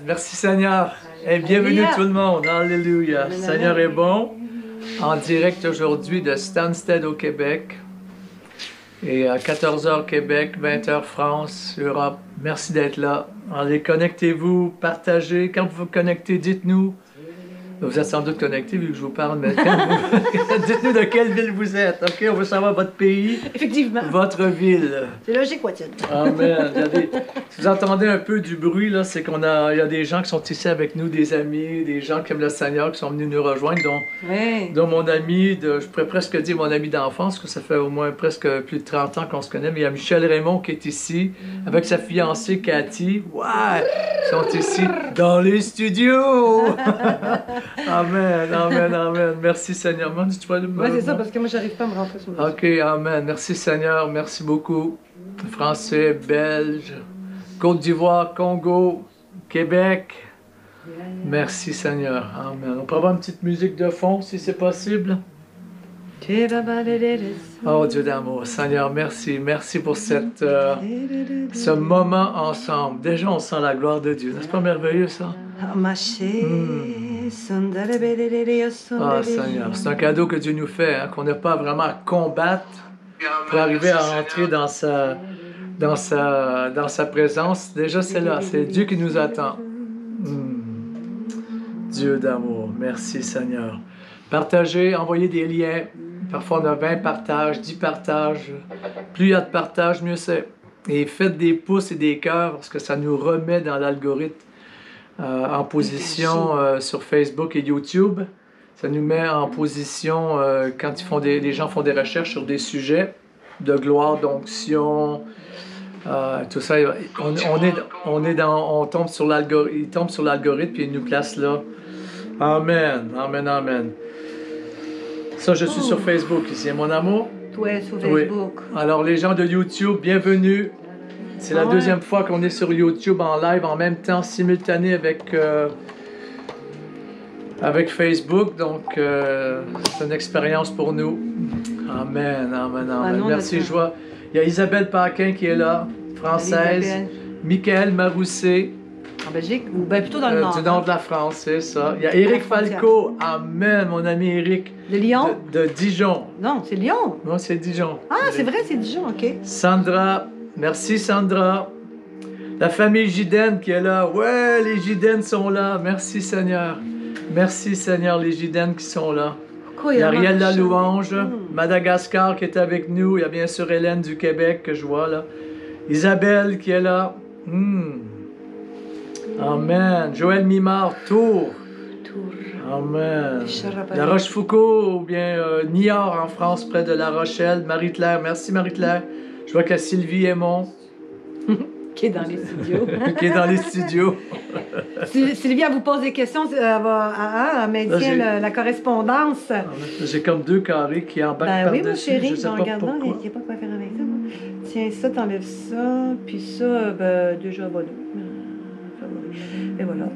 Merci Seigneur. Et bienvenue tout le monde. Alléluia. Seigneur est bon. En direct aujourd'hui de Stansted au Québec. Et à 14h Québec, 20h France, Europe. Merci d'être là. Allez, connectez-vous, partagez. Quand vous vous connectez, dites-nous. Vous êtes sans doute connectés vu que je vous parle, mais dites-nous de quelle ville vous êtes. OK, on veut savoir votre pays. Effectivement. Votre ville. C'est logique, Watson. Amen. Si vous entendez un peu du bruit, là, c'est il y a des gens qui sont ici avec nous, des amis, des gens qui aiment le Seigneur, qui sont venus nous rejoindre, dont mon ami, je pourrais presque dire mon ami d'enfance, parce que ça fait au moins presque plus de 30 ans qu'on se connaît, mais il y a Michel Raymond qui est ici, avec sa fiancée Cathy. Ouais! Ils sont ici dans les studios! Amen, amen, amen. Merci Seigneur. Oui, c'est ça, parce que moi, j'arrive pas à me rentrer sur le OK, amen. Merci Seigneur, merci beaucoup. Français, Belge, Côte d'Ivoire, Congo, Québec. Merci Seigneur, amen. On peut avoir une petite musique de fond, si c'est possible. Oh Dieu d'amour, Seigneur, merci. Merci pour ce moment ensemble. Déjà, on sent la gloire de Dieu. N'est-ce pas merveilleux, ça? Ah, Seigneur, c'est un cadeau que Dieu nous fait, hein, qu'on n'a pas vraiment à combattre pour arriver à entrer dans sa présence. Déjà, c'est là. C'est Dieu qui nous attend. Dieu d'amour. Merci, Seigneur. Partagez, envoyez des liens. Parfois, on a 20 partages, 10 partages. Plus il y a de partages, mieux c'est. Et faites des pouces et des cœurs parce que ça nous remet dans l'algorithme en position sur Facebook et YouTube. Ça nous met en position quand les gens font des recherches sur des sujets de gloire, d'onction, tout ça. On tombe sur l'algorithme, il tombe sur l'algorithme et il nous place là. Amen, amen, amen. Ça, je suis sur Facebook ici, mon amour. Toi, sur Facebook. Oui. Alors, les gens de YouTube, bienvenue. C'est la deuxième fois qu'on est sur YouTube en live en même temps, simultané avec Facebook. Donc, c'est une expérience pour nous. Amen, amen, amen. Merci, je vois. Il y a Isabelle Paquin qui est là, française. Michael Marousset. En Belgique, ou bien plutôt dans le nord. Du nord de la France, c'est ça. Il y a Éric Falco. Amen, mon ami Éric. De Lyon? De Dijon. Non, c'est Lyon. Non, c'est Dijon. Ah, c'est vrai, c'est Dijon, OK. Sandra. Merci Sandra. La famille Giden qui est là. Ouais, les Giden sont là. Merci Seigneur. Merci Seigneur, les Giden qui sont là. Il y a Ariel Lalouange, Madagascar qui est avec nous. Il y a bien sûr Hélène du Québec que je vois là. Isabelle qui est là. Amen. Joël Mimard, Tours. Amen. La Rochefoucauld ou bien Niort en France, près de La Rochelle. Marie-Claire, merci Marie-Claire. Je vois qu'il y a Sylvie Aymon. Qui est dans les studios. Qui est dans les studios. Sylvie, elle vous pose des questions, elle maintient la correspondance. J'ai comme deux carrés qui embarquent par-dessus. Oui, mon chéri, je sais en pas regardant, il n'y a pas quoi faire avec ça. Moi. Tiens, ça, t'enlèves ça, puis ça, déjà, voilà. Et voilà.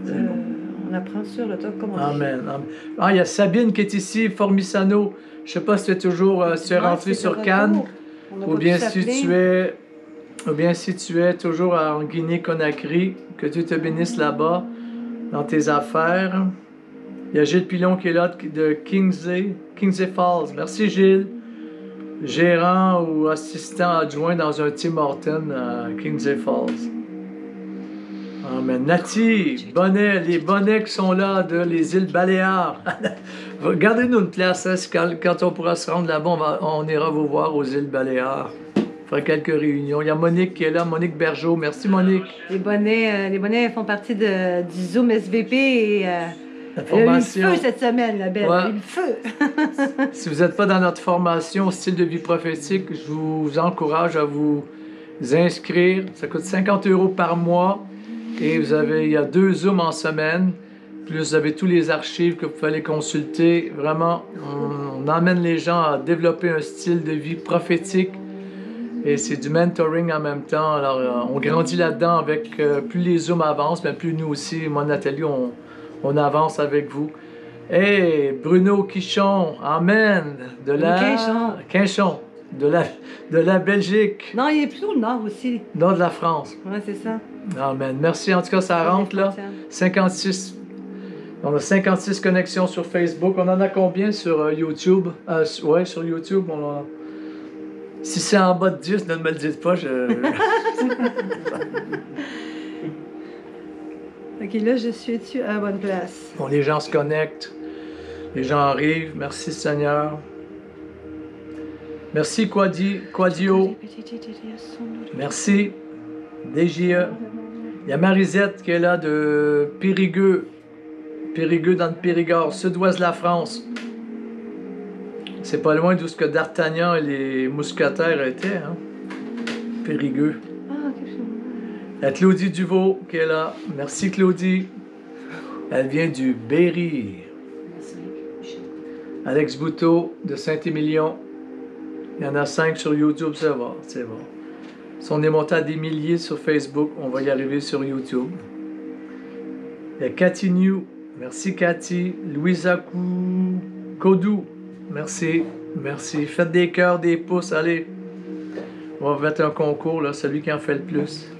On apprend sur le top comme on dit. Amen. Ah, il y a Sabine qui est ici, Formisano. Je ne sais pas si tu es toujours rentré sur Cannes, ou bien si tu es toujours en Guinée-Conakry, que Dieu te bénisse là-bas, dans tes affaires. Il y a Gilles Pilon qui est là de Kingsley Falls. Merci Gilles. Gérant ou assistant adjoint dans un Tim Hortons à Kingsley Falls. Amen. Nati, Bonnet, les bonnets qui sont là de les îles Baléares. Gardez-nous une place, hein, quand on pourra se rendre là-bas, on ira vous voir aux îles Baléares. Faire quelques réunions. Il y a Monique qui est là, Monique Bergeau. Merci Monique. Les bonnets font partie du Zoom SVP et la formation. Il y a eu le feu cette semaine, la belle. Il y a eu le feu. Si vous n'êtes pas dans notre formation style de vie prophétique, je vous encourage à vous inscrire. Ça coûte 50 € par mois. Et il y a 2 Zooms en semaine. Plus vous avez tous les archives que vous pouvez aller consulter. Vraiment, on emmène les gens à développer un style de vie prophétique. Et c'est du mentoring en même temps. Alors, on grandit là-dedans avec plus les Zooms avancent, mais plus nous aussi, moi Nathalie, on avance avec vous. Hey, Bruno Quichon, amen. De la... Quinchon. de la Belgique, Non, il est plutôt au nord aussi. nord de la France. Ouais, c'est ça. Amen. Merci, en tout cas, ça rentre là. 56. On a 56 connexions sur Facebook. On en a combien sur YouTube? Ouais, sur YouTube, on en a... Si c'est en bas de 10, ne me le dites pas. Ok, là, je suis à la bonne place. Bon, les gens se connectent. Les gens arrivent. Merci, Seigneur. Merci, Quadio. Merci, DJE. Il y a Marisette qui est là de Périgueux. Périgueux dans le Périgord, sud-ouest de la France. C'est pas loin d'où ce que D'Artagnan et les mousquetaires étaient, hein? Périgueux. Ah, ok. Il y a Claudie Duvaux qui est là. Merci Claudie. Elle vient du Berry. Alex Bouteau de Saint-Émilion. Il y en a 5 sur YouTube, c'est bon, c'est bon. Si on est monté à des milliers sur Facebook, on va y arriver sur YouTube. Il y a Cathy New. Merci Cathy. Louisa Kodou. Merci. Merci. Faites des cœurs, des pouces. Allez. On va mettre un concours, là, celui qui en fait le plus.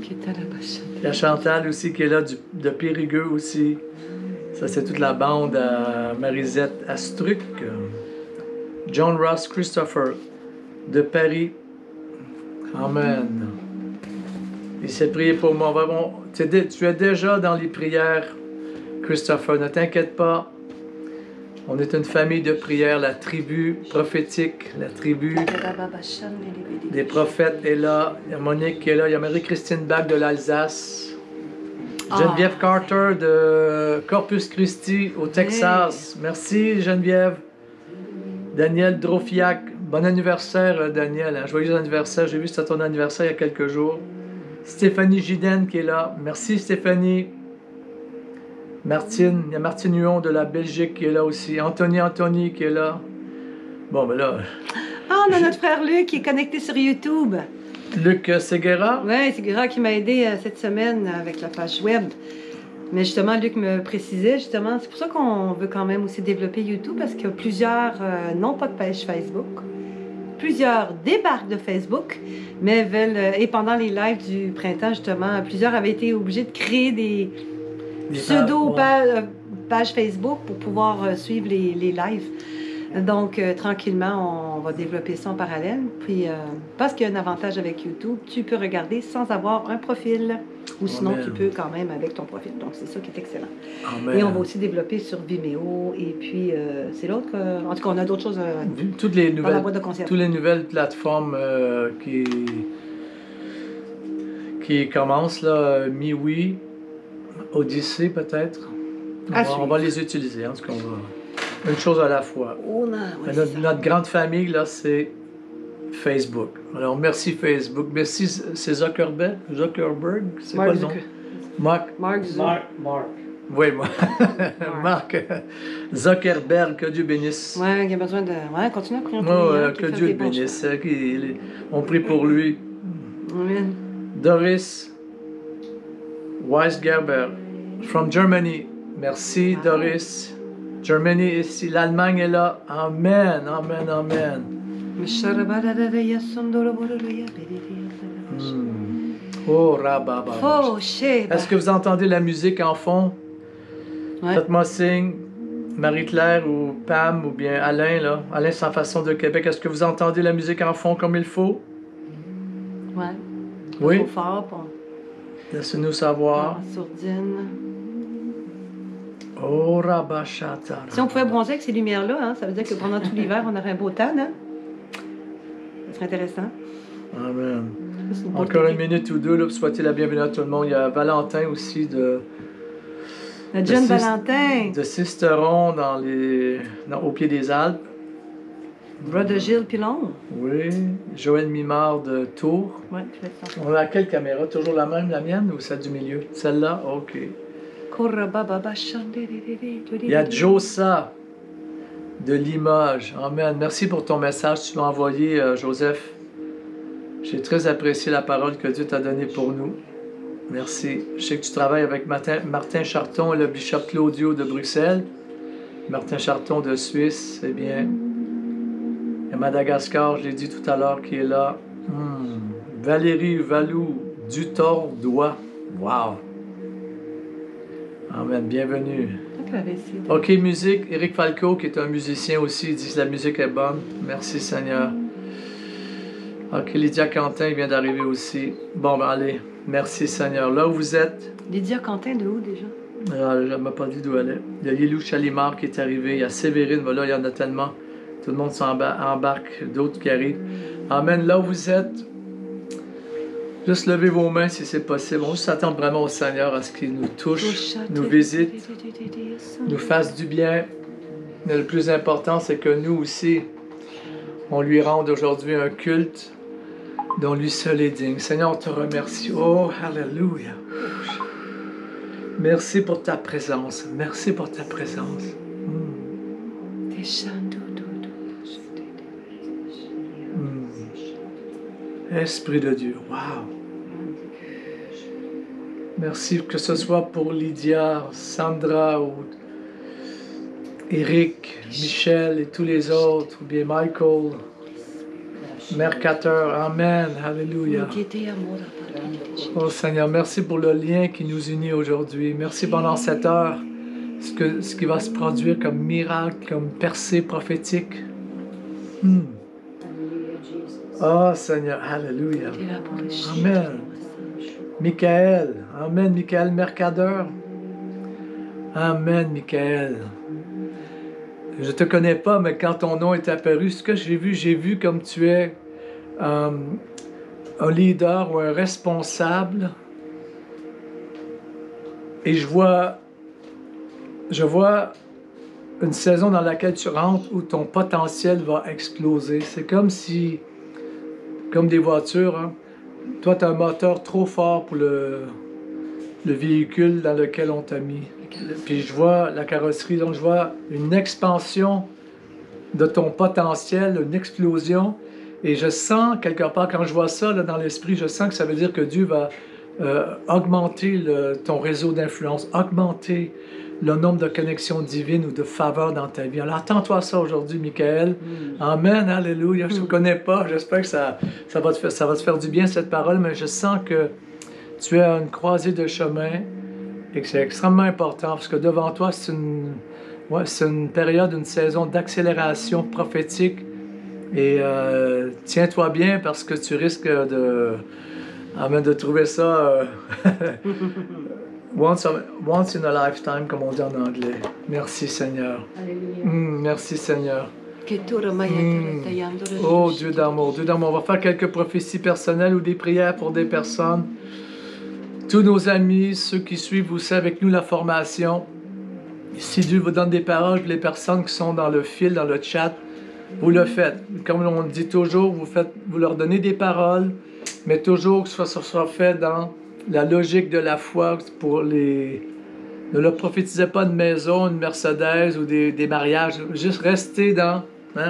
Il y a Chantal aussi qui est là de Périgueux aussi. Ça, c'est toute la bande à Marisette Astruc. John Ross Christopher de Paris. Amen. Il s'est prié pour moi. Bon, tu es déjà dans les prières, Christopher. Ne t'inquiète pas. On est une famille de prières, la tribu prophétique, la tribu des prophètes est là. Il y a Monique qui est là. Il y a Marie-Christine Bach de l'Alsace. Geneviève Carter de Corpus Christi au Texas. Merci Geneviève. Daniel Drofiac. Bon anniversaire Daniel. Joyeux anniversaire. J'ai vu c'était ton anniversaire il y a quelques jours. Stéphanie Giden qui est là. Merci Stéphanie. Martine, il y a Martine Huon de la Belgique qui est là aussi. Anthony qui est là. Bon, ben là... Ah, on a notre frère Luc qui est connecté sur YouTube. Luc Seguera? Oui, Seguera qui m'a aidé cette semaine avec la page web. Mais justement, Luc me précisait, justement, c'est pour ça qu'on veut quand même aussi développer YouTube, parce qu'il y a plusieurs n'ont pas de page Facebook. Plusieurs débarquent de Facebook, mais veulent... et pendant les lives du printemps, justement, plusieurs avaient été obligés de créer des pseudo-pages Facebook pour pouvoir suivre les lives. Donc, tranquillement, on va développer ça en parallèle. Puis, parce qu'il y a un avantage avec YouTube, tu peux regarder sans avoir un profil. Ou sinon, Amen. tu peux quand même avec ton profil. Donc, c'est ça qui est excellent. Amen. Et on va aussi développer sur Vimeo. Et puis, c'est l'autre. En tout cas, on a d'autres choses Toutes les dans la nouvelles, boîte de conserve. toutes les nouvelles plateformes qui commencent, là, MiWi, Odyssey peut-être. On va les utiliser. En tout cas, une chose à la fois. Notre grande famille, là, c'est Facebook. Alors, merci Facebook. Merci, c'est Zuckerberg. C'est quoi le nom? Mark. Oui, moi. Mark Zuckerberg, que Dieu bénisse. Oui, il a besoin de... Ouais, continue à prier pour lui. Que Dieu le bénisse. On prie pour lui. Amen. Doris Weisgerber, from Germany. Merci, Doris. Germany ici, l'Allemagne est là. Amen, amen, amen. Oh, rababa. Est-ce que vous entendez la musique en fond? Ouais. Faites-moi signe. Marie-Claire ou Pam ou bien Alain, là. Alain sans façon de Québec. Est-ce que vous entendez la musique en fond comme il faut? Ouais. Oui. Trop fort pour... Laissez-nous savoir. Sourdine. Oh, rabachata. Si on pouvait bronzer avec ces lumières-là, hein, ça veut dire que pendant tout l'hiver, on aurait un beau temps, hein? Ça serait intéressant. Amen. Encore une minute ou deux, là, pour souhaiter la bienvenue à tout le monde. Il y a Valentin aussi de... Le jeune Valentin. De Sisteron au pied des Alpes. Brother Gilles Pilon. Oui. Joël Mimard de Tours. Oui, je fais ça. On a quelle caméra? Toujours la même, la mienne, ou celle du milieu? Celle-là? OK. Il y a Josa de Limoges. Amen. Merci pour ton message que tu m'as envoyé, Joseph. J'ai très apprécié la parole que Dieu t'a donnée pour nous. Merci. Je sais que tu travailles avec Martin Charton et le bishop Claudio de Bruxelles. Martin Charton de Suisse, eh bien, Et Madagascar, je l'ai dit tout à l'heure, qui est là. Valérie Valou, Dutordois. Wow! Amen, bienvenue. OK, musique. Éric Falco, qui est un musicien aussi, il dit que la musique est bonne. Merci Seigneur. OK, Lydia Quentin vient d'arriver aussi. Bon, ben allez, merci Seigneur. Là où vous êtes... Lydia Quentin, de où déjà? Je ne m'a pas dit d'où elle est. Il y a Lilou Chalimard qui est arrivé. Il y a Sévérine, voilà, il y en a tellement. Tout le monde s'embarque, d'autres qui arrivent. Amen. Là où vous êtes, juste levez vos mains si c'est possible. On juste s'attendre vraiment au Seigneur à ce qu'il nous touche, nous visite, nous fasse du bien. Mais le plus important, c'est que nous aussi, on lui rende aujourd'hui un culte dont lui seul est digne. Seigneur, on te remercie. Oh, alléluia. Merci pour ta présence. Merci pour ta présence. Esprit de Dieu. Wow. Merci que ce soit pour Lydia, Sandra ou Eric, Michel et tous les autres, ou bien Michael, Mercateur. Amen. Alléluia. Oh Seigneur, merci pour le lien qui nous unit aujourd'hui. Merci pendant cette heure, ce qui va se produire comme miracle, comme percée prophétique. Oh Seigneur, alléluia. Amen. Michael, amen, Michael Mercadeur. Amen, Michael. Je ne te connais pas, mais quand ton nom est apparu, ce que j'ai vu comme tu es un leader ou un responsable. Et je vois une saison dans laquelle tu rentres où ton potentiel va exploser. C'est comme des voitures, hein. Toi, tu as un moteur trop fort pour le véhicule dans lequel on t'a mis. Puis je vois la carrosserie, donc je vois une expansion de ton potentiel, une explosion. Et je sens quelque part, quand je vois ça là, dans l'esprit, je sens que ça veut dire que Dieu va augmenter ton réseau d'influence, augmenter le nombre de connexions divines ou de faveurs dans ta vie. Alors attends-toi à ça aujourd'hui, Michael. Amen, alléluia. Je ne te connais pas, j'espère que ça va te faire du bien cette parole, mais je sens que tu es à une croisée de chemin et que c'est extrêmement important parce que devant toi, c'est une période, une saison d'accélération prophétique. Et tiens-toi bien parce que tu risques de trouver ça once in a lifetime, comme on dit en anglais. Merci Seigneur. Merci Seigneur. Oh Dieu d'amour, Dieu d'amour. On va faire quelques prophéties personnelles ou des prières pour des personnes. Tous nos amis, ceux qui suivent aussi avec nous la formation. Si Dieu vous donne des paroles pour les personnes qui sont dans le fil, dans le chat, vous le faites. Comme on dit toujours, vous leur donnez des paroles, mais toujours que ce soit fait dans la logique de la foi. Ne leur prophétisez pas une maison, une Mercedes ou des mariages. Juste restez dans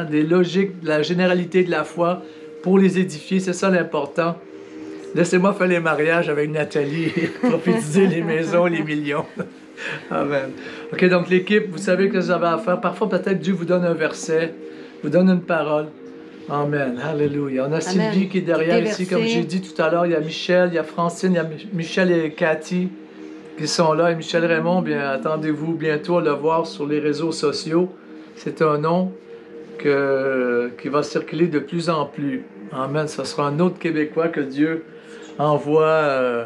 des logiques, la généralité de la foi pour les édifier. C'est ça l'important. Laissez-moi faire les mariages avec Nathalie et prophétiser les maisons, les millions. Amen. OK, donc l'équipe, vous savez ce que vous avez à faire. Parfois, peut-être Dieu vous donne un verset, vous donne une parole. Amen. Alléluia. On a Sylvie qui est derrière ici, comme j'ai dit tout à l'heure. Il y a Michel, il y a Francine, il y a Michel et Cathy qui sont là. Et Michel Raymond, bien, attendez-vous bientôt à le voir sur les réseaux sociaux. C'est un nom qui va circuler de plus en plus. Amen. Ce sera un autre Québécois que Dieu envoie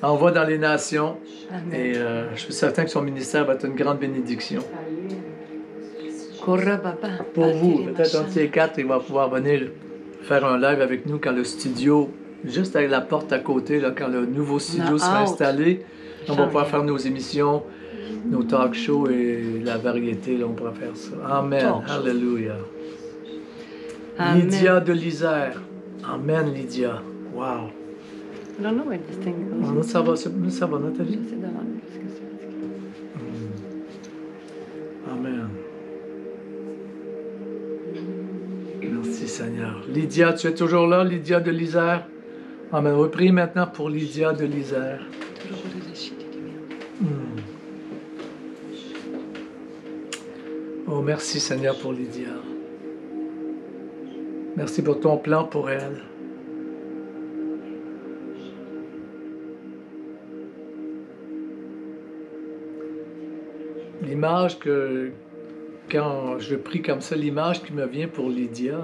dans les nations. Amen. Et je suis certain que son ministère va être une grande bénédiction. Pour vous, peut-être un de ces quatre, il va pouvoir venir faire un live avec nous quand le studio, juste avec la porte à côté, là, quand le nouveau studio sera installé, on va pouvoir faire nos émissions, nos talk shows et la variété, là, on pourra faire ça. Amen. Alléluia. Lydia de l'Isère. Amen, Lydia. Wow. I don't know where this thing goes. Ça va, Nathalie? Je sais demander ce que c'est. Amen. Merci Seigneur. Lydia, tu es toujours là, Lydia de l'Isère? Amen. On va prier maintenant pour Lydia de l'Isère. Oh, merci Seigneur pour Lydia. Merci pour ton plan pour elle. L'image que, quand je prie comme ça, l'image qui me vient pour Lydia,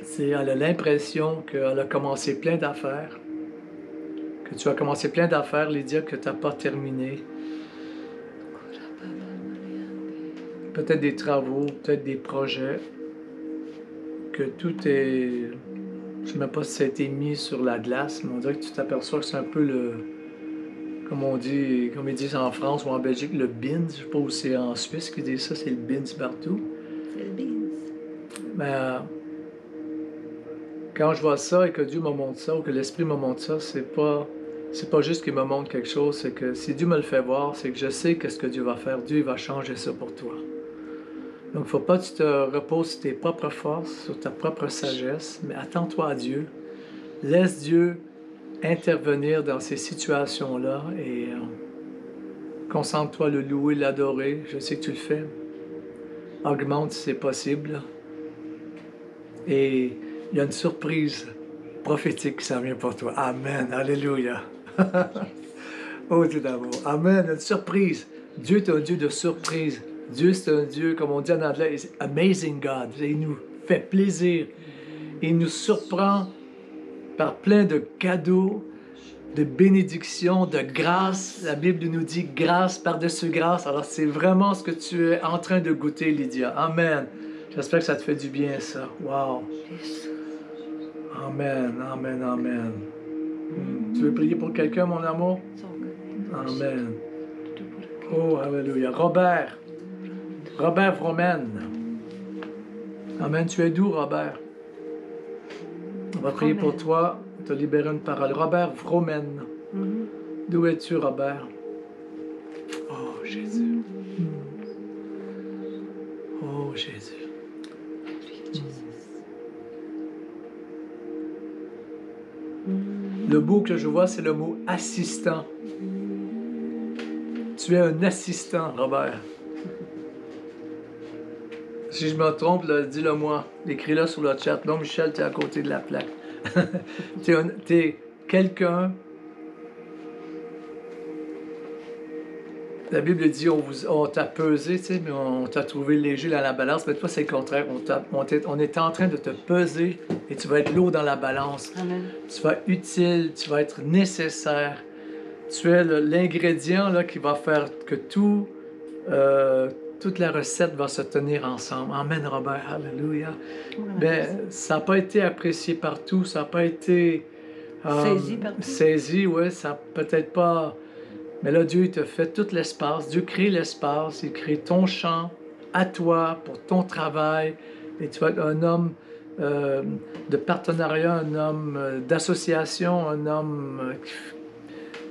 c'est qu'elle a l'impression qu'elle a commencé plein d'affaires, que tu as commencé plein d'affaires, Lydia, que tu n'as pas terminé. Peut-être des travaux, peut-être des projets, que tout est... Je ne sais même pas si ça a été mis sur la glace, mais on dirait que tu t'aperçois que c'est un peu le... Comme on dit, comme ils disent en France ou en Belgique, le bins. Je ne sais pas où c'est en Suisse qu'ils disent ça, c'est le bins partout. C'est le beans. Mais quand je vois ça et que Dieu me montre ça, ou que l'Esprit me montre ça, c'est pas juste qu'il me montre quelque chose, c'est que si Dieu me le fait voir, c'est que je sais qu'est-ce que Dieu va faire. Dieu il va changer ça pour toi. Donc, il ne faut pas que tu te reposes sur tes propres forces, sur ta propre sagesse, mais attends-toi à Dieu. Laisse Dieu intervenir dans ces situations-là et concentre-toi à le louer, l'adorer. Je sais que tu le fais. Augmente si c'est possible. Et il y a une surprise prophétique qui s'en vient pour toi. Amen. Alléluia. Oh Dieu d'amour. Amen. Une surprise. Dieu est un Dieu de surprise. Dieu, c'est un Dieu, comme on dit en anglais, is amazing God. Il nous fait plaisir. Il nous surprend par plein de cadeaux, de bénédictions, de grâce. La Bible nous dit grâce par-dessus grâce. Alors, c'est vraiment ce que tu es en train de goûter, Lydia. Amen. J'espère que ça te fait du bien, ça. Wow. Amen, amen, amen. Tu veux prier pour quelqu'un, mon amour? Amen. Oh, alléluia. Robert Vromen. Amen. Tu es doux, Robert. On va prier pour toi, te libérer une parole. Robert Vromen. D'où es-tu, Robert? Oh, Jésus. Oh, Jésus. Le mot que je vois, c'est le mot assistant. Tu es un assistant, Robert. Si je me trompe, dis-le moi. Écris-le sur le chat. Non, Michel, tu es à côté de la plaque. Tu es quelqu'un. La Bible dit on t'a pesé, tu sais, mais on t'a trouvé léger dans la balance. Mais toi, c'est le contraire. On est en train de te peser et tu vas être lourd dans la balance. Amen. Tu vas être utile, tu vas être nécessaire. Tu es l'ingrédient qui va faire que toute la recette va se tenir ensemble. Amen, Robert. Alléluia. Ben, ça n'a pas été apprécié partout. Ça n'a pas été saisi partout. Saisi, oui. Ça peut-être pas... Mais là, Dieu, il te fait tout l'espace. Dieu crée l'espace. Il crée ton champ à toi, pour ton travail. Et tu vas être un homme de partenariat, un homme d'association, un homme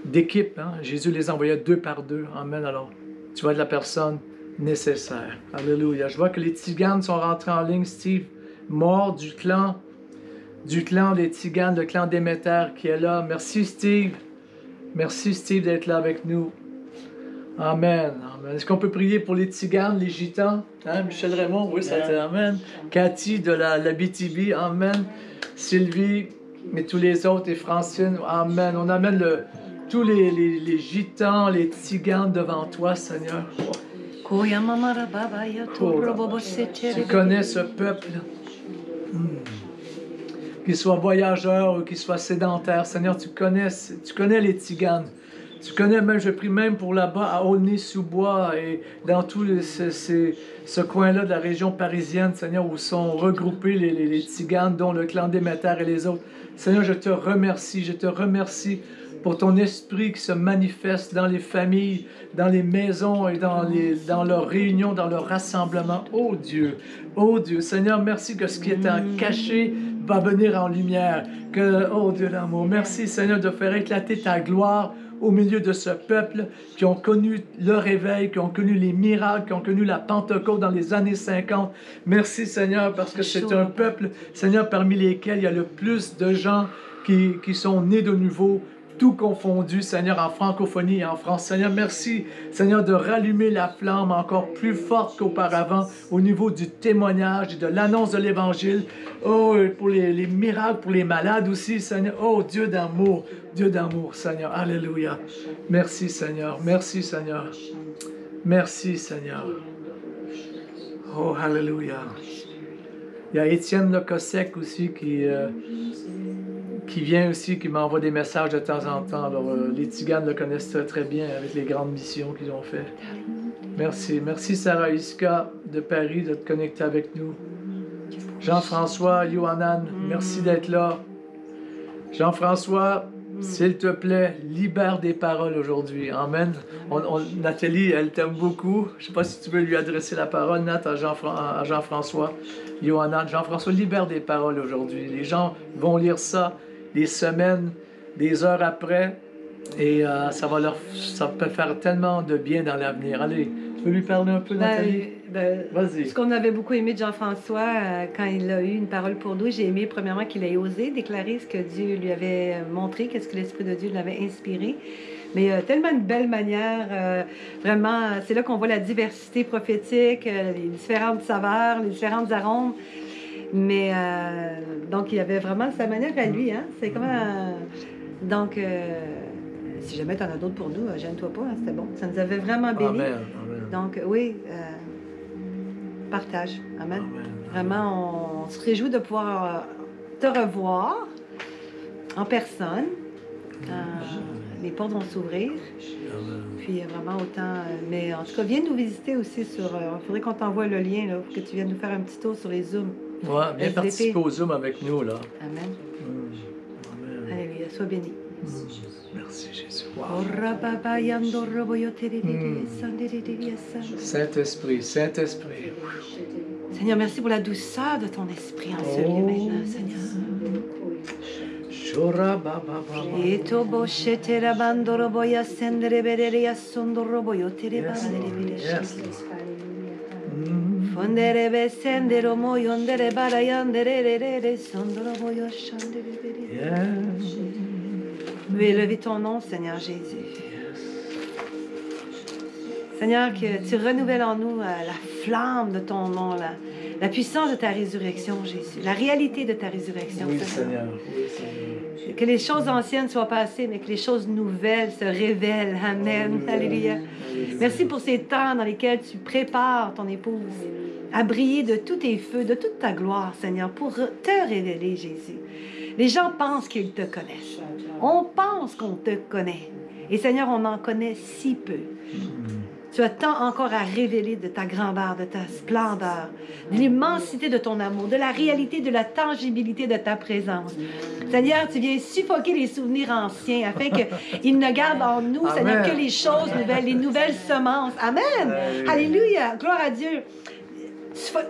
d'équipe. Hein? Jésus les envoyait 2 par 2. Amen. Alors, tu vas être la personne nécessaire. Alléluia. Je vois que les Tiganes sont rentrés en ligne, Steve. Mort du clan des Tiganes, le clan Déméter qui est là. Merci, Steve. Merci, Steve, d'être là avec nous. Amen. Amen. Est-ce qu'on peut prier pour les Tiganes, les Gitans? Hein? Michel Raymond, oui, ça dit Amen. Cathy de la BTB, Amen. Sylvie, et tous les autres, et Francine, Amen. On amène tous les Gitans, les Tiganes devant toi, Seigneur. Tu connais ce peuple. Qu'ils soient voyageurs ou qu'ils soient sédentaires. Seigneur, tu connais les Tiganes. Tu connais même, je prie même pour là-bas, à Aulnay-sous-Bois et dans tout ce coin-là de la région parisienne, Seigneur, où sont regroupés les Tiganes, dont le clan Déméter et les autres. Seigneur, je te remercie pour ton esprit qui se manifeste dans les familles, dans les maisons et dans leurs réunions, dans leurs rassemblements. Oh Dieu, Seigneur, merci que ce qui est caché va venir en lumière. Oh Dieu d'amour, merci Seigneur de faire éclater ta gloire au milieu de ce peuple qui ont connu le réveil, qui ont connu les miracles, qui ont connu la Pentecôte dans les années 50. Merci Seigneur parce que c'est un peuple, Seigneur, parmi lesquels il y a le plus de gens qui sont nés de nouveau, tout confondu, Seigneur, en francophonie et en France. Seigneur, merci, Seigneur, de rallumer la flamme encore plus forte qu'auparavant au niveau du témoignage et de l'annonce de l'Évangile. Oh, pour les miracles, pour les malades aussi, Seigneur. Oh, Dieu d'amour, Seigneur. Alléluia. Merci, Seigneur. Merci, Seigneur. Merci, Seigneur. Oh, Alléluia. Il y a Étienne Lecossec aussi qui vient aussi, qui m'envoie des messages de temps en temps. Alors, les Tziganes le connaissent très bien avec les grandes missions qu'ils ont fait. Merci. Merci Sarah Iska de Paris de te connecter avec nous. Jean-François, Yohanan, merci d'être là. Jean-François, s'il te plaît, libère des paroles aujourd'hui. Amen. Nathalie, elle t'aime beaucoup. Je ne sais pas si tu veux lui adresser la parole, Nat, à Jean-François. Yohanan, Jean-François, libère des paroles aujourd'hui. Les gens vont lire ça des semaines, des heures après, et ça peut faire tellement de bien dans l'avenir. Allez, tu veux lui parler un peu, Nathalie? Vas-y. Ce qu'on avait beaucoup aimé de Jean-François, quand il a eu une parole pour nous, j'ai aimé premièrement qu'il ait osé déclarer ce que Dieu lui avait montré, qu'est-ce que l'Esprit de Dieu l'avait inspiré. Mais tellement une belle manière, vraiment, c'est là qu'on voit la diversité prophétique, les différentes saveurs, les différentes arômes. Mais donc, il y avait vraiment sa manière à lui, hein? C'est comme donc, si jamais tu en as d'autres pour nous, gêne-toi pas, hein, c'était bon. Ça nous avait vraiment béni. Amen, amen. Donc, oui, partage. Amen. Amen. Vraiment, on se réjouit de pouvoir te revoir en personne. Les portes vont s'ouvrir. Puis vraiment autant. Mais en tout cas, viens nous visiter aussi sur. Il faudrait qu'on t'envoie le lien là, pour que tu viennes nous faire un petit tour sur les Zooms. Ouais, viens participer au Zoom avec nous, là. Amen. Amen. Alléluia, sois béni. Merci, Jésus. Wow. Saint-Esprit, Saint-Esprit. Seigneur, merci pour la douceur de ton esprit en ce lieu maintenant, Seigneur. Oui, élevez ton nom, Seigneur Jésus. Seigneur, que tu renouvelles en nous la flamme de ton nom, la puissance de ta résurrection, Jésus, la réalité de ta résurrection, Oui, Seigneur. Seigneur. Oui, Seigneur. Que les choses anciennes soient passées, mais que les choses nouvelles se révèlent. Amen. Alléluia. Merci pour ces temps dans lesquels tu prépares ton épouse à briller de tous tes feux, de toute ta gloire, Seigneur, pour te révéler, Jésus. Les gens pensent qu'ils te connaissent. On pense qu'on te connaît. Et Seigneur, on en connaît si peu. Tu as tant encore à révéler de ta grandeur, de ta splendeur, de l'immensité de ton amour, de la réalité, de la tangibilité de ta présence. Seigneur, tu viens suffoquer les souvenirs anciens afin qu'ils ne gardent en nous, Amen. Seigneur, que les choses nouvelles, les nouvelles semences. Amen. Alléluia. Gloire à Dieu.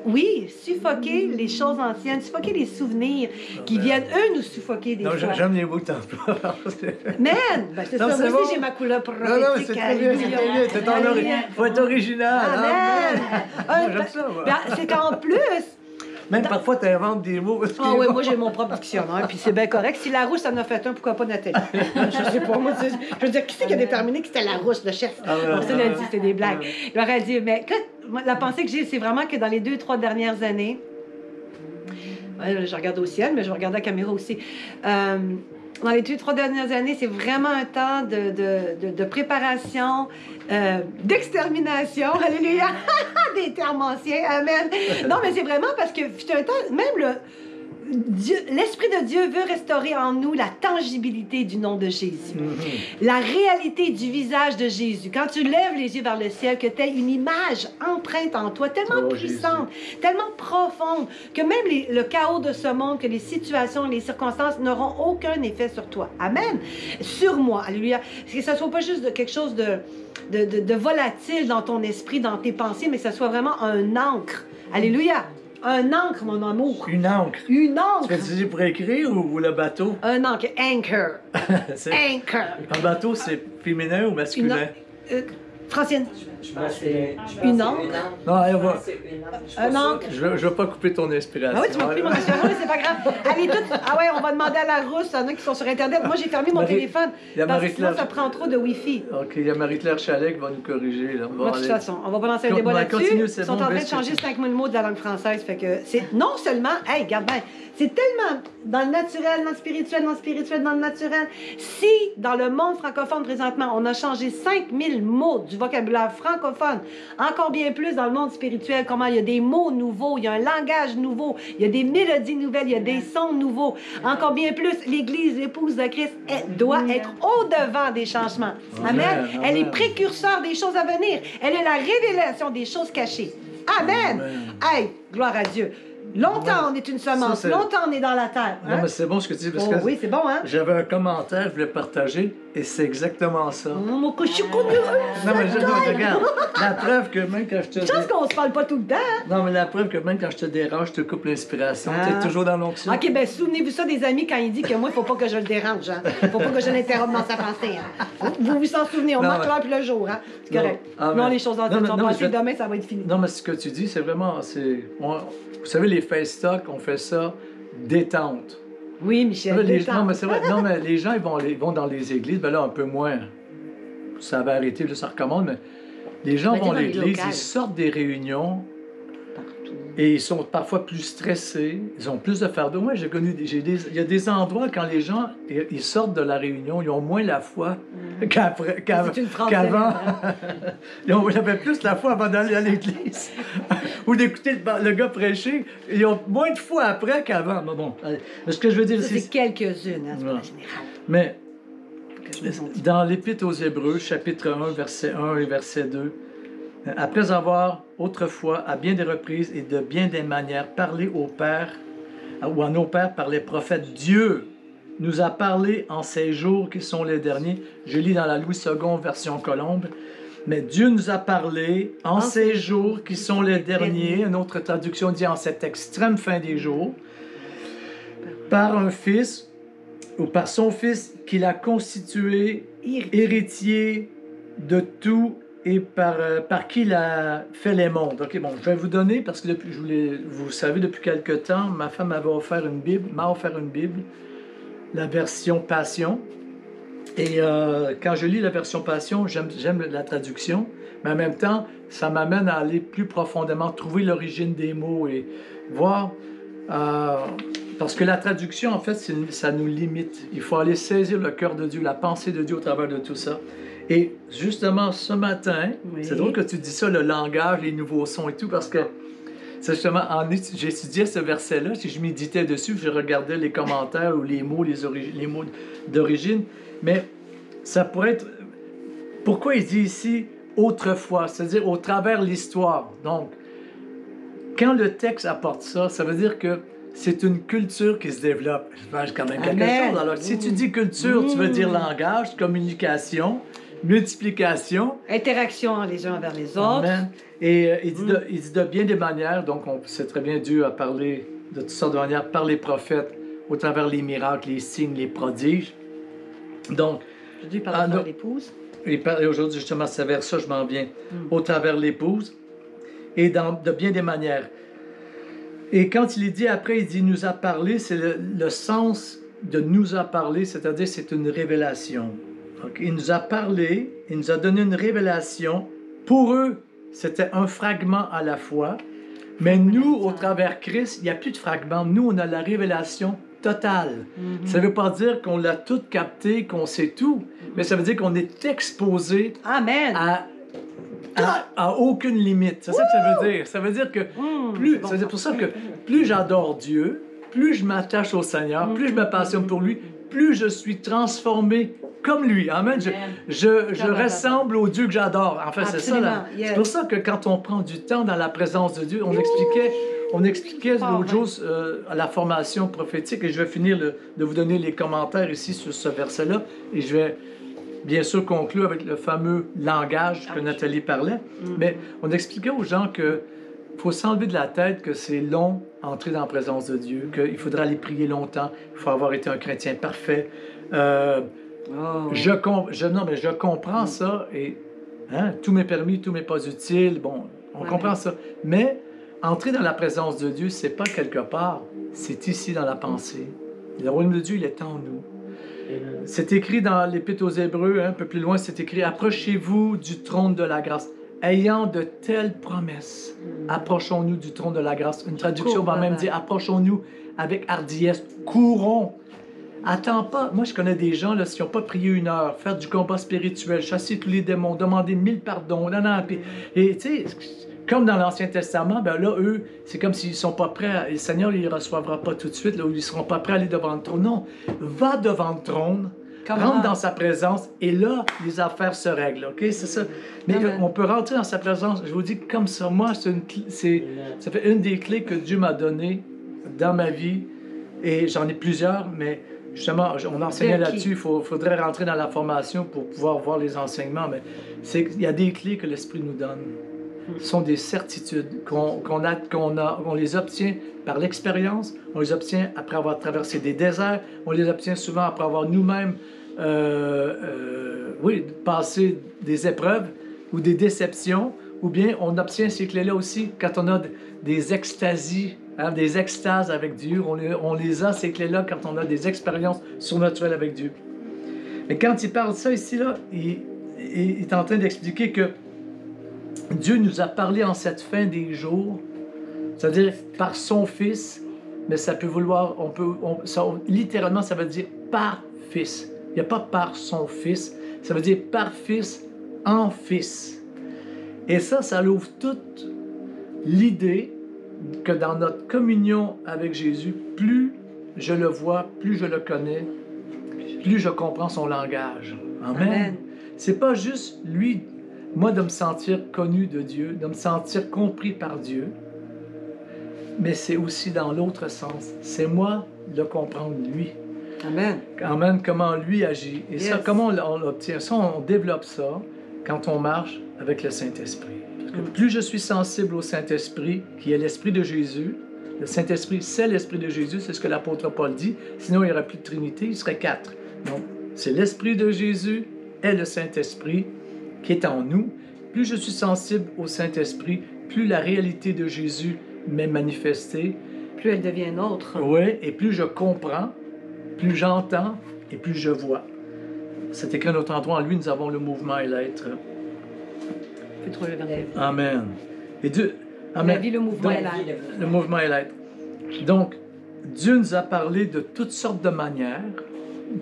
Oui, suffoquer les choses anciennes, suffoquer les souvenirs qui viennent, eux, nous suffoquer des fois. J'aime les mots que t'emploies. Man! Ben, c'est ça, moi aussi, j'ai ma couleur prophétique. Non, c'est très bien, c'est très bien. C'est faut être original. Amen! J'aime ça, moi. Ben, c'est qu'en plus... Même parfois, tu inventes des mots. Ah oui, moi, j'ai mon propre dictionnaire, puis c'est bien correct. Si Larousse en a fait un, pourquoi pas Nathalie? Je sais pas, moi, je veux dire, qui c'est qui a déterminé que c'était Larousse, le chef? On se l'a dit, c'était des blagues. Gloire à Dieu. Mais la pensée que j'ai, c'est vraiment que dans les 2-3 dernières années, je regarde au ciel, mais je regarde la caméra aussi. Dans les 2-3 dernières années, c'est vraiment un temps de préparation, d'extermination. Alléluia! Des termes anciens. Amen. Non, mais c'est vraiment parce que, même l'Esprit de Dieu veut restaurer en nous la tangibilité du nom de Jésus. La réalité du visage de Jésus. Quand tu lèves les yeux vers le ciel, que tu aies une image empreinte en toi, tellement puissante, tellement profonde, que même le chaos de ce monde, que les situations, les circonstances n'auront aucun effet sur toi. Amen. Sur moi. Alléluia. Que ce ne soit pas juste quelque chose de volatile dans ton esprit, dans tes pensées, mais que ce soit vraiment un ancre. Alléluia. Un ancre, mon amour. Une ancre. Une ancre. Tu utiliser pour écrire ou le bateau? Un ancre. Anchor. Anchor. Un bateau, c'est féminin ou masculin? Francine, C'est une encre. Non, elle va. Un encre. Je vais pas couper ton inspiration. Ah oui, tu m'as pris mon inspiration, mais c'est pas grave. Allez, toutes. Ah ouais, on va demander à la rousse, il y en a qui sont sur Internet. Moi, j'ai fermé mon Marie- téléphone. il y a Parce que Marie-Claire. sinon, ça prend trop de Wi-Fi. OK, il y a Marie-Claire Chalet qui va nous corriger. Là. Moi, de toute façon, on va pas lancer un débat là-dessus. Continue, Ils c'est sont bon, en train de baisse changer ce que 5000 mots de la langue française. Fait que c'est non seulement, hey, regarde bien, c'est tellement dans le naturel, dans le spirituel, dans le spirituel, dans le naturel. Si, dans le monde francophone présentement, on a changé 5000 mots du vocabulaire francophone, encore bien plus dans le monde spirituel, comment il y a des mots nouveaux, il y a un langage nouveau, il y a des mélodies nouvelles, il y a des sons nouveaux. Encore bien plus, l'Église, l'épouse de Christ, elle doit être au-devant des changements. Amen. Amen. Elle est Amen. précurseur des choses à venir. Elle est la révélation des choses cachées. Amen. Amen. Hey, gloire à Dieu. Longtemps, on est une semence. Ça, c'est- Longtemps, on est dans la terre. Non, Hein? mais c'est bon ce que tu dis parce Oh, que oui, c'est bon, hein? j'avais un commentaire, je voulais partager et c'est exactement ça. Mon cochon, Non, mais regarde, la preuve que même quand je te chance qu'on se parle pas tout le temps. Hein? Non, mais la preuve que même quand je te dérange, je te coupe l'inspiration. Ah. T'es toujours dans l'onction. OK, ben souvenez-vous ça des amis quand il dit que moi, il faut pas que je le dérange. Hein? Faut pas que je l'interrompe dans sa pensée. Hein? Vous vous en souvenez, on Non, manque mais- l'heure puis le jour. Hein? C'est correct. Non. Ah, non, mais- les choses en non, mais- sont non, mais passées. je vais- Demain, ça va être fini. Non, mais ce que tu dis, c'est vraiment... Vous savez, les Facebook, on fait ça détente. Oui, Michel. Là, détends. non, mais c'est vrai. Non, mais les gens, ils vont dans les églises. Ben là, un peu moins. Ça avait arrêté, là, ça recommande, mais les gens On va vont dire à dans les l'église, locales. ils sortent des réunions Partout. et ils sont parfois plus stressés, ils ont plus de fardeau. Moi, il y a des endroits quand les gens ils sortent de la réunion, ils ont moins la foi C'est une phrase qu'avant. célèbre, hein? Ils avaient plus la foi avant d'aller à l'église ou d'écouter le gars prêcher. Ils ont moins de foi après qu'avant. Mais bon, ce que je veux dire, Ça, c'est quelques-unes, hein, c'est pas la Ouais. générale. mais Que je me sens- dans l'Épître aux Hébreux, chapitre 1, verset 1 et verset 2, après avoir autrefois, à bien des reprises et de bien des manières, parlé au Père, ou à nos pères par les prophètes, Dieu nous a parlé en ces jours qui sont les derniers. Je lis dans la Louis II, version Colombe. Mais Dieu nous a parlé en ces jours qui sont les derniers. Une autre traduction dit en cette extrême fin des jours, par un fils ou par son fils qu'il a constitué héritier de tout et par qui il a fait les mondes. OK, bon, je vais vous donner, parce que vous savez, depuis quelque temps, ma femme m'a offert une Bible, la version Passion. Et quand je lis la version Passion, j'aime la traduction, mais en même temps, ça m'amène à aller plus profondément, trouver l'origine des mots et voir... parce que la traduction, en fait, ça nous limite. Il faut aller saisir le cœur de Dieu, la pensée de Dieu au travers de tout ça. Et justement, ce matin, Oui. c'est drôle que tu dis ça, le langage, les nouveaux sons et tout, parce que c'est justement, j'étudiais ce verset-là, si je méditais dessus, je regardais les commentaires ou les mots, les mots d'origine, mais ça pourrait être... Pourquoi il dit ici « autrefois », c'est-à-dire au travers l'histoire. Donc, quand le texte apporte ça, ça veut dire que c'est une culture qui se développe. C'est quand même quelque Amen. chose. Alors, si tu dis culture, tu veux dire langage, communication, multiplication. Interaction les uns envers les autres. Amen. Et il dit de bien des manières, donc on sait très bien Dieu a parlé de toutes sortes de manières par les prophètes, au travers les miracles, les signes, les prodiges. Donc, Aujourd'hui, par rapport à l'épouse. et aujourd'hui justement, c'est vers ça je m'en viens, au travers l'épouse, et de bien des manières. Et quand il est dit après, il dit nous a parlé, c'est le sens de nous a parlé, c'est-à-dire c'est une révélation. Donc, il nous a parlé, il nous a donné une révélation. Pour eux, c'était un fragment à la fois. Mais nous, au travers Christ, il n'y a plus de fragment. Nous, on a la révélation totale. Ça ne veut pas dire qu'on l'a tout capté, qu'on sait tout, mais ça veut dire qu'on est exposé Amen. à aucune limite. C'est ça que ça veut dire. Ça veut dire que plus, bon. c'est pour ça que plus j'adore Dieu, plus je m'attache au Seigneur, plus je me passionne pour lui, plus je suis transformé comme lui. Amen. Je ressemble au Dieu que j'adore. En fait, c'est ça. Là. Absolument. Yes. C'est pour ça que quand on prend du temps dans la présence de Dieu, on expliquait l'autre jour à la formation prophétique, et je vais finir de vous donner les commentaires ici sur ce verset-là, et je vais bien sûr conclure avec le fameux langage que Nathalie parlait, mais on expliquait aux gens que faut s'enlever de la tête que c'est long entrer dans la présence de Dieu, qu'il faudra aller prier longtemps, il faut avoir été un chrétien parfait. Je comprends ça, et Hein? Tout m'est permis, tout m'est pas utile. Bon, on comprend ça. Mais entrer dans la présence de Dieu, c'est pas quelque part, c'est ici dans la pensée. Le royaume de Dieu, il est en nous. C'est écrit dans l'Épître aux Hébreux, un peu plus loin, c'est écrit « Approchez-vous du trône de la grâce, ayant de telles promesses. Approchons-nous du trône de la grâce. » Une traduction va même dire « Approchons-nous avec hardiesse, courons. » Attends pas. Moi, je connais des gens, là, s'ils n'ont pas prié 1 heure, faire du combat spirituel, chasser tous les démons, demander 1000 pardons. Et tu sais, comme dans l'Ancien Testament, ben là, eux, c'est comme s'ils ne sont pas prêts. Le Seigneur ne les recevra pas tout de suite, là, où ils ne seront pas prêts à aller devant le trône. Non, va devant le trône, rentre dans sa présence, et là, les affaires se règlent. OK? C'est ça. Mais on peut rentrer dans sa présence, je vous dis comme ça. Moi, ça fait une des clés que Dieu m'a données dans ma vie, et j'en ai plusieurs, mais justement, on enseignait là-dessus. Il faudrait rentrer dans la formation pour pouvoir voir les enseignements, mais il y a des clés que l'Esprit nous donne. Ce sont des certitudes qu'on les obtient par l'expérience, on les obtient après avoir traversé des déserts, on les obtient souvent après avoir nous-mêmes passé des épreuves ou des déceptions, ou bien on obtient ces clés-là aussi quand on a des extasies, hein, des extases avec Dieu. On les a, ces clés-là, quand on a des expériences surnaturelles avec Dieu. Mais quand il parle de ça ici, là, il est en train d'expliquer que Dieu nous a parlé en cette fin des jours, c'est-à-dire par son Fils, mais ça peut vouloir, littéralement, ça veut dire par Fils. Il n'y a pas par son Fils, ça veut dire par Fils en Fils. Et ça ouvre toute l'idée que dans notre communion avec Jésus, plus je le vois, plus je le connais, plus je comprends son langage. Amen. C'est pas juste lui, moi, de me sentir connu de Dieu, de me sentir compris par Dieu, mais c'est aussi dans l'autre sens. C'est moi de comprendre lui. Amen. Amen, comment lui agit. Et ça, comment on l'obtient? Ça, on développe ça quand on marche avec le Saint-Esprit. Parce que plus je suis sensible au Saint-Esprit, qui est l'Esprit de Jésus, le Saint-Esprit, c'est l'Esprit de Jésus, c'est ce que l'apôtre Paul dit, sinon il n'y aurait plus de Trinité, il serait 4. Donc, c'est l'Esprit de Jésus et le Saint-Esprit qui est en nous. Plus je suis sensible au Saint-Esprit, plus la réalité de Jésus m'est manifestée. Plus elle devient nôtre. Oui, et plus je comprends, plus j'entends et plus je vois. C'est écrit à notre endroit, en lui, nous avons le mouvement et l'être. Amen. Et Dieu, amen. La vie, le mouvement et l'être. Le mouvement et l'être. Donc, Dieu nous a parlé de toutes sortes de manières,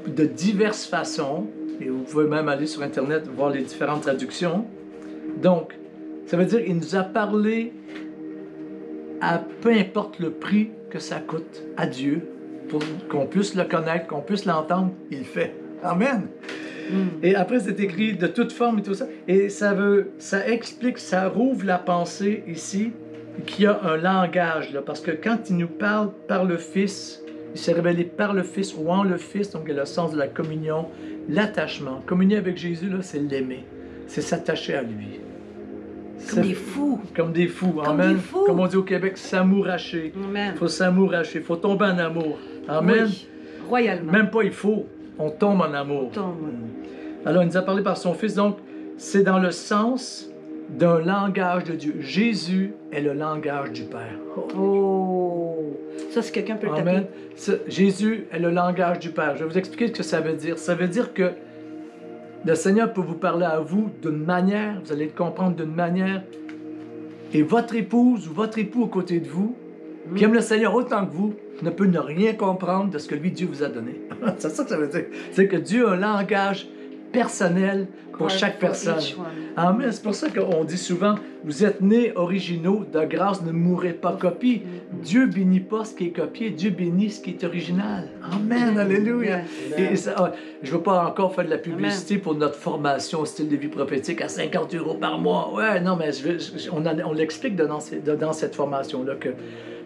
de diverses façons, et vous pouvez même aller sur Internet voir les différentes traductions. Donc, ça veut dire qu'il nous a parlé à peu importe le prix que ça coûte à Dieu, pour qu'on puisse le connaître, qu'on puisse l'entendre, il le fait. Amen. Et après, c'est écrit de toute forme et tout ça. Et ça explique, ça rouvre la pensée ici, qu'il y a un langage, là, parce que quand il nous parle par le Fils, il s'est révélé par le Fils ou en le Fils, donc il y a le sens de la communion, l'attachement. Communier avec Jésus, là, c'est l'aimer, c'est s'attacher à lui. Comme des fous. Comme des fous. Amen. Des fous. Comme on dit au Québec, s'amouracher. Il faut s'amouracher, il faut tomber en amour. Amen. Oui, royalement. Même pas il faut, on tombe en amour. On tombe. Alors, il nous a parlé par son Fils, donc c'est dans le sens d'un langage de Dieu. Jésus est le langage du Père. Oh! Ça, si quelqu'un peut le Amen. taper. Jésus est le langage du Père. Je vais vous expliquer ce que ça veut dire. Ça veut dire que le Seigneur peut vous parler à vous d'une manière, vous allez le comprendre d'une manière, et votre épouse ou votre époux à côté de vous, qui aime le Seigneur autant que vous, ne peut ne rien comprendre de ce que lui, Dieu vous a donné. C'est ça que ça veut dire. C'est que Dieu a un langage personnel pour chaque personne. Amen. C'est pour ça qu'on dit souvent, vous êtes nés originaux, de grâce ne mourrez pas copie. Dieu bénit pas ce qui est copié, Dieu bénit ce qui est original. Amen. Alléluia. Et ça, je ne veux pas encore faire de la publicité pour notre formation au style de vie prophétique à 50 € par mois. Ouais, non, mais on l'explique dans cette formation-là que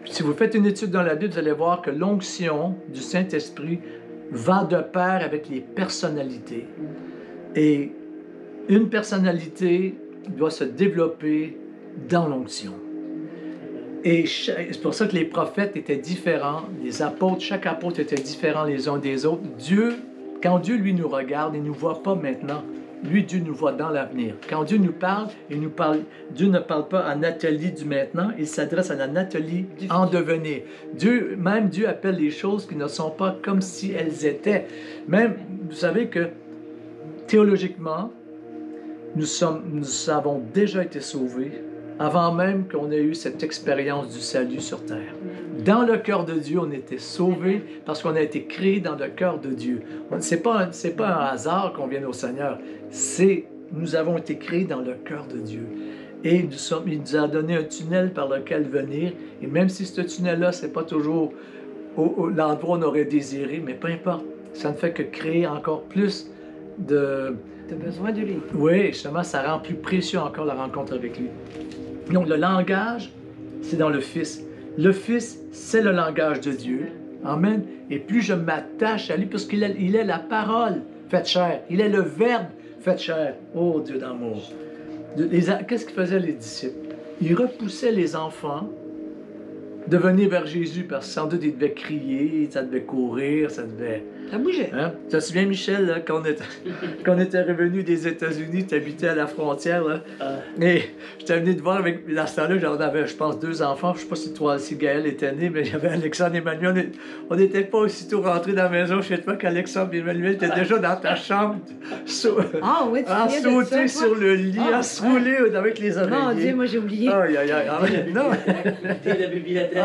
si vous faites une étude dans la Bible, vous allez voir que l'onction du Saint-Esprit va de pair avec les personnalités. Et une personnalité doit se développer dans l'onction. Et c'est pour ça que les prophètes étaient différents, les apôtres, chaque apôtre était différent les uns des autres. Quand Dieu, lui, nous regarde, il ne nous voit pas maintenant Lui, Dieu nous voit dans l'avenir. Quand Dieu nous parle, Dieu ne parle pas à Nathalie du maintenant, il s'adresse à la Nathalie en devenir. Même Dieu appelle les choses qui ne sont pas comme si elles étaient. Même, vous savez que théologiquement, nous avons déjà été sauvés avant même qu'on ait eu cette expérience du salut sur terre. Dans le cœur de Dieu, on était sauvés parce qu'on a été créés dans le cœur de Dieu. C'est pas un hasard qu'on vienne au Seigneur. Nous avons été créés dans le cœur de Dieu. Et il nous a donné un tunnel par lequel venir. Et même si ce tunnel-là, c'est pas toujours l'endroit où on aurait désiré, mais peu importe. Ça ne fait que créer encore plus de besoin de lui. Oui, justement, ça rend plus précieux encore la rencontre avec lui. Donc, le langage, c'est dans le Fils. Le Fils, c'est le langage de Dieu. Amen. Et plus je m'attache à lui, parce qu'il est la parole faite chair. Il est le Verbe fait chair. Oh, Dieu d'amour. Qu'est-ce qu'ils faisaient les disciples? Ils repoussaient les enfants de venir vers Jésus, parce que sans doute, ils devaient crier, ça devait courir, ça devait... Ça bougeait. Hein? Tu te souviens, Michel, là, quand on était revenu des États-Unis, tu habitais à la frontière, là, et j'étais venu te voir avec, dans ce temps-là, j'en avais, je pense, 2 enfants, je ne sais pas si Gaël était né, mais il y avait Alexandre et Emmanuel, on n'était pas aussitôt rentrés dans la maison chez toi qu'Alexandre et Emmanuel étaient déjà dans ta chambre, oui, à sauter sur le lit, à se rouler avec les oreillers. Mon Dieu, moi j'ai oublié. Non. La bibliothèque. Ouais?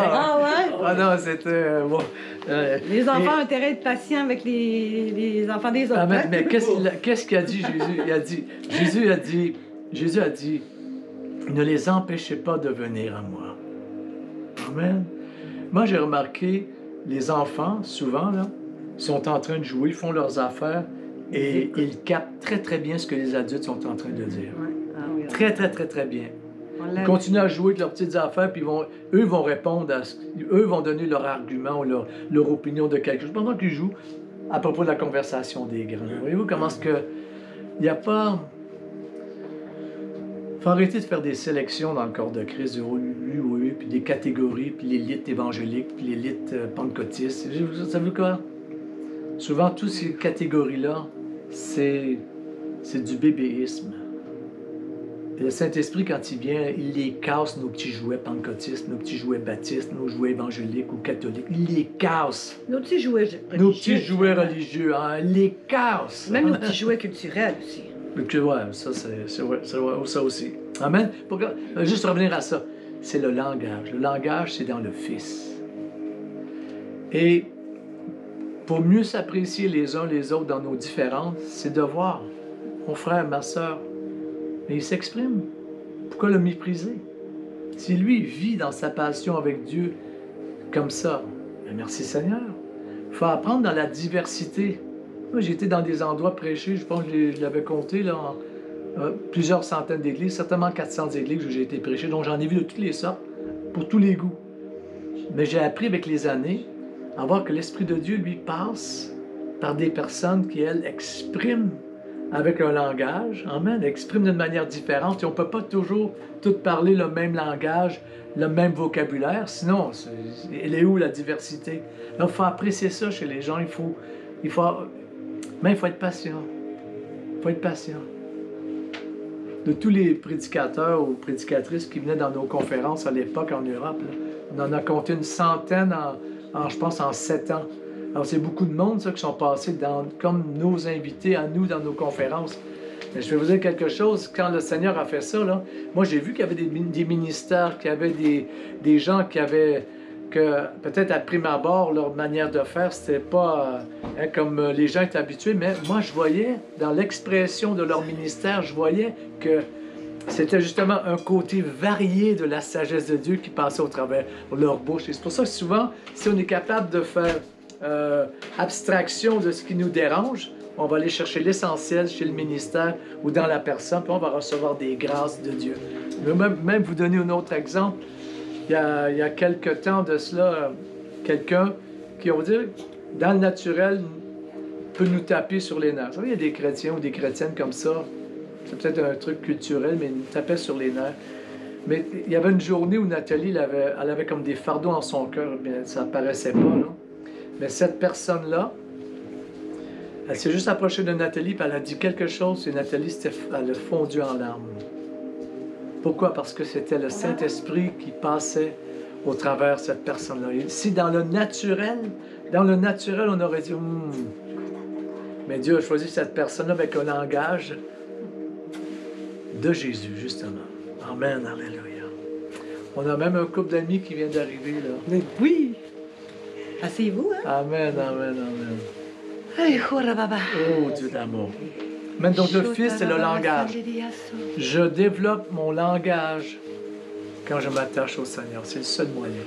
Ah non, c'était... bon. Les enfants ont intérêt à être patients avec les enfants des autres. Mais qu'est-ce qu'il a dit, Jésus? Jésus a dit, ne les empêchez pas de venir à moi. Amen. Moi, j'ai remarqué, les enfants, souvent, là, sont en train de jouer, font leurs affaires, et ils captent très, très bien ce que les adultes sont en train de dire. Oui. Très, très, très, très bien. Ils continuent à jouer avec leurs petites affaires, puis eux vont répondre eux vont donner leur argument ou leur opinion de quelque chose pendant qu'ils jouent à propos de la conversation des grands. Voyez-vous comment est-ce que il n'y a pas... Il faut arrêter de faire des sélections dans le corps de Christ, oui, puis des catégories, puis l'élite évangélique, puis l'élite pentecôtiste. Vous savez quoi? Souvent, toutes ces catégories-là, c'est du bébéisme. Et le Saint-Esprit, quand il vient, il les casse, nos petits jouets pentecôtistes, nos petits jouets baptistes, nos jouets évangéliques ou catholiques. Il les casse. Nos petits jouets religieux. Nos petits jouets religieux, hein, il les casse. Même nos petits jouets culturels aussi. Ouais, ça, ça aussi. Amen. Juste revenir à ça. C'est le langage. Le langage, c'est dans le Fils. Et pour mieux s'apprécier les uns les autres dans nos différences, c'est de voir mon frère, ma soeur, mais il s'exprime. Pourquoi le mépriser? Si lui vit dans sa passion avec Dieu comme ça, bien merci Seigneur. Il faut apprendre dans la diversité. Moi, j'ai été dans des endroits prêchés, je pense que je l'avais compté, là, plusieurs centaines d'églises, certainement 400 églises où j'ai été prêché, donc j'en ai vu de toutes les sortes, pour tous les goûts. Mais j'ai appris avec les années à voir que l'Esprit de Dieu, lui, passe par des personnes qui, elles, expriment avec un langage, amen, expriment d'une manière différente, et on ne peut pas toujours tout parler le même langage, le même vocabulaire, sinon, elle est où la diversité? Donc, il faut apprécier ça chez les gens, il faut être patient. Il faut être patient. De tous les prédicateurs ou prédicatrices qui venaient dans nos conférences à l'époque en Europe, là, on en a compté une centaine je pense, en 7 ans. Alors, c'est beaucoup de monde, ça, qui sont passés comme nos invités à nous dans nos conférences. Mais je vais vous dire quelque chose, quand le Seigneur a fait ça, là, moi, j'ai vu qu'il y avait des ministères, qu'il y avait des gens qui avaient, que peut-être à prime abord, leur manière de faire, c'était pas comme les gens étaient habitués, mais moi, je voyais, dans l'expression de leur ministère, je voyais que c'était justement un côté varié de la sagesse de Dieu qui passait au travers de leur bouche. Et c'est pour ça que souvent, si on est capable de faire abstraction de ce qui nous dérange, on va aller chercher l'essentiel chez le ministère ou dans la personne, puis on va recevoir des grâces de Dieu. Je vais même vous donner un autre exemple. Il y a quelque temps de cela, quelqu'un qui, on va dire, dans le naturel, peut nous taper sur les nerfs. Vous savez, il y a des chrétiens ou des chrétiennes comme ça, c'est peut-être un truc culturel, mais ils nous tapaient sur les nerfs. Mais il y avait une journée où Nathalie, elle avait comme des fardeaux en son cœur, bien, ça ne paraissait pas, là. Mais cette personne-là, Elle s'est juste approchée de Nathalie, puis elle a dit quelque chose, et Nathalie, elle a fondu en larmes. Pourquoi? Parce que c'était le Saint-Esprit qui passait au travers de cette personne-là. Si dans le naturel, on aurait dit, mais Dieu a choisi cette personne-là avec un langage de Jésus, justement. Amen, alléluia. On a même un couple d'amis qui vient d'arriver, là. Mais oui! Asseyez-vous, hein? Amen, amen, amen. Hey, Horababa. Oh, Dieu d'amour. Mais donc le Fils, c'est le langage. Je développe mon langage quand je m'attache au Seigneur. C'est le seul moyen.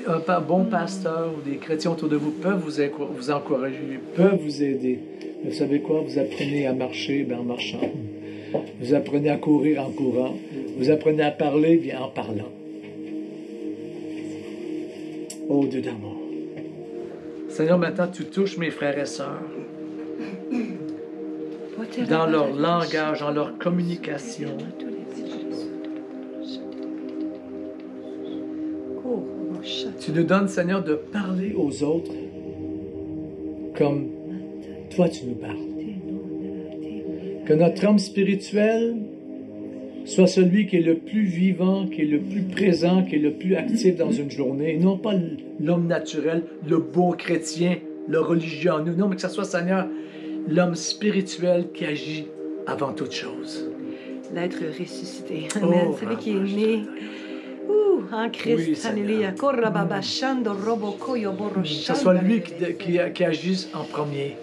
Un bon pasteur ou des chrétiens autour de vous peuvent vous encourager, peuvent vous aider. Mais vous savez quoi? Vous apprenez à marcher en marchant. Vous apprenez à courir en courant. Vous apprenez à parler bien en parlant. Oh Dieu d'amour. Seigneur, maintenant tu touches mes frères et sœurs dans leur langage, dans leur communication. Tu nous donnes, Seigneur, de parler aux autres comme toi tu nous parles. Que notre homme spirituel soit celui qui est le plus vivant, qui est le plus présent, qui est le plus actif dans une journée, et non pas l'homme naturel, le beau chrétien, le religieux en nous. Non, mais que ce soit, Seigneur, l'homme spirituel qui agit avant toute chose. L'être ressuscité. Amen. Oh, celui qui est né en Christ. Alléluia. Que ce soit lui qui agisse en premier.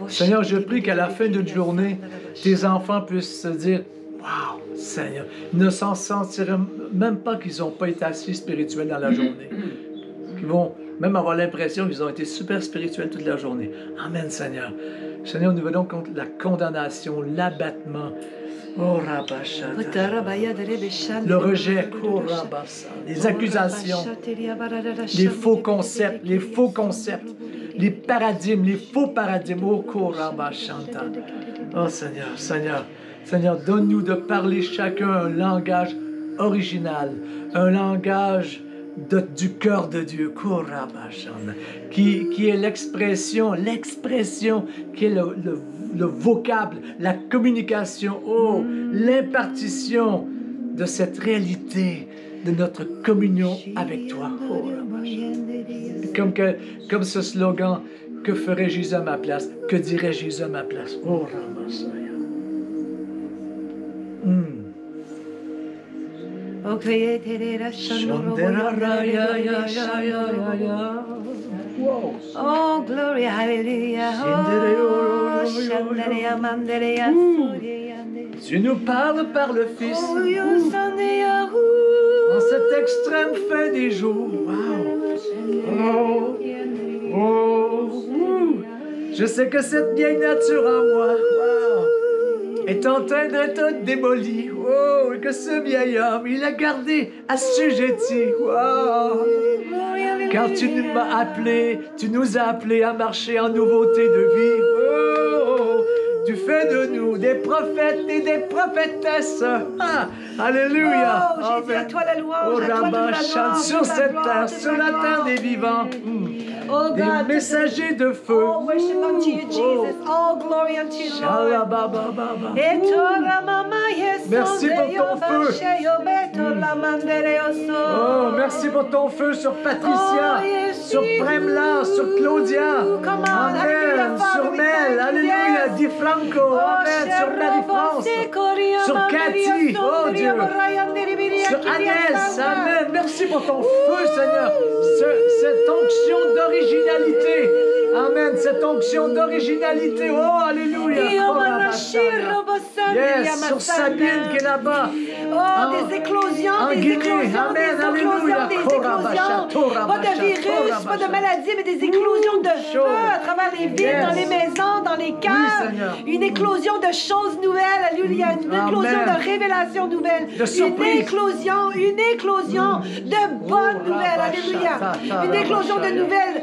Seigneur, je prie qu'à la fin d'une journée, tes enfants puissent se dire, wow, Seigneur, ils ne s'en sentiraient même pas qu'ils n'ont pas été assez spirituels dans la journée. Qu'ils vont même avoir l'impression qu'ils ont été super spirituels toute la journée. Amen, Seigneur. Seigneur, nous venons contre la condamnation, l'abattement. Oh, le rejet, les accusations, les faux concepts, les paradigmes, les faux paradigmes. Oh, Seigneur, Seigneur, donne-nous de parler chacun un langage original, un langage du cœur de Dieu, qui est l'expression, qui est le vocable, la communication, l'impartition de cette réalité de notre communion avec toi. Comme ce slogan, que ferait Jésus à ma place? Que dirait Jésus à ma place? Oh, Ramasaya. Oh, glory, hallelujah. Tu nous parles par le Fils en cette extrême fin des jours. Je sais que cette vieille nature en moi est en train d'être démolie. Et que ce vieil homme, il a gardé assujetti. Car tu nous as appelés à marcher en nouveauté de vie. Tu fais de nous des prophètes et des prophétesses. Alléluia. Jésus, à toi la louange, à toi toute la louange, sur cette terre, sur la terre des vivants. Des messagers de feu. Oh, worship unto you, Jesus. All glory unto you, Lord. Merci pour ton feu. Merci pour ton feu sur Patricia, sur Premla, sur Claudia. Amen. Sur Mel. Alléluia. Di Franco. Amen. Sur Marie-France. Sur Cathy. Oh Dieu. Sur Agnès. Amen. Merci pour ton feu, Seigneur. Cette onction d'originalité. Amen. Cette onction d'originalité. Oh, alléluia. Yes, sur Sabine qui est là-bas. Des éclosions, des éclosions, des éclosions. Pas de virus, pas de maladie, mais des éclosions de feu à travers les villes, dans les maisons, dans les cœurs. Une éclosion de choses nouvelles. Alléluia. Une éclosion de révélations nouvelles. Une éclosion de bonnes nouvelles. Alléluia. Une éclosion de nouvelles.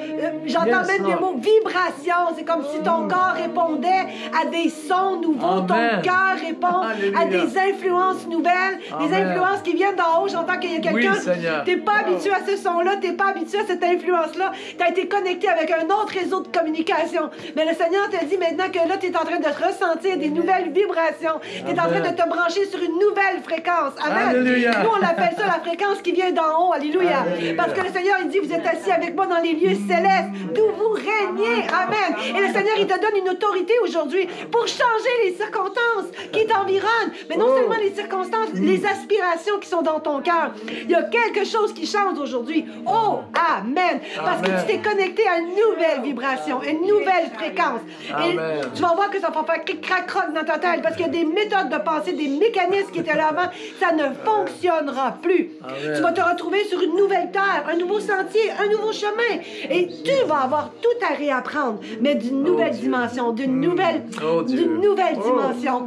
J'entends même le mot vie vibrations. C'est comme si ton corps répondait à des sons nouveaux. Amen. Ton cœur répond Alléluia. à des influences nouvelles, des Amen. influences qui viennent d'en haut. J'entends qu'il y a quelqu'un. Oui, Seigneur. T'es pas habitué à ce son-là, t'es pas habitué à cette influence-là. Tu as été connecté avec un autre réseau de communication. Mais le Seigneur te dit maintenant que là, tu es en train de ressentir des nouvelles vibrations. Tu es en train de te brancher sur une nouvelle fréquence. Amen. Alléluia. Nous, on appelle ça la fréquence qui vient d'en haut. Alléluia. Alléluia. Parce que le Seigneur, il dit, vous êtes assis avec moi dans les lieux célestes, d'où vous régnez. Amen. Et le Seigneur, il te donne une autorité aujourd'hui pour changer les circonstances qui t'environnent. Mais non seulement les circonstances, les aspirations qui sont dans ton cœur. Il y a quelque chose qui change aujourd'hui. Oh, amen. Parce que tu t'es connecté à une nouvelle vibration, une nouvelle fréquence. Amen. Et tu vas voir que ça va faire cric-crac-croc dans ta tête parce qu'il y a des méthodes de pensée, des mécanismes qui étaient là avant. Ça ne fonctionnera plus. Amen. Tu vas te retrouver sur une nouvelle terre, un nouveau sentier, un nouveau chemin. Et tu vas avoir tout à réapprendre, mais d'une nouvelle dimension, d'une nouvelle dimension.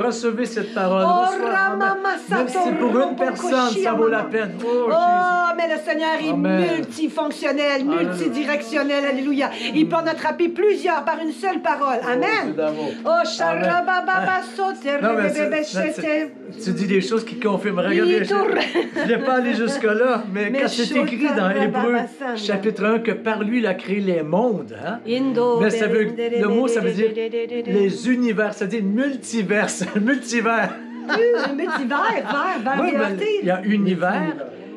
Recevez cette parole. Même si c'est pour une personne, ça vaut la peine. Oh, mais le Seigneur est multifonctionnel, multidirectionnel. Alléluia. Il peut en attraper plusieurs par une seule parole. Amen. Oh, tu dis des choses qui confirment. Regardez, je ne vais pas aller jusque-là, mais quand c'est écrit dans Hébreux, chapitre 1, que par lui, il a créé les mondes. Hein? Mais ça veut, le mot, ça veut dire les univers, ça veut dire multiverse, multivers. Multivers, Oui, mais il y a univers,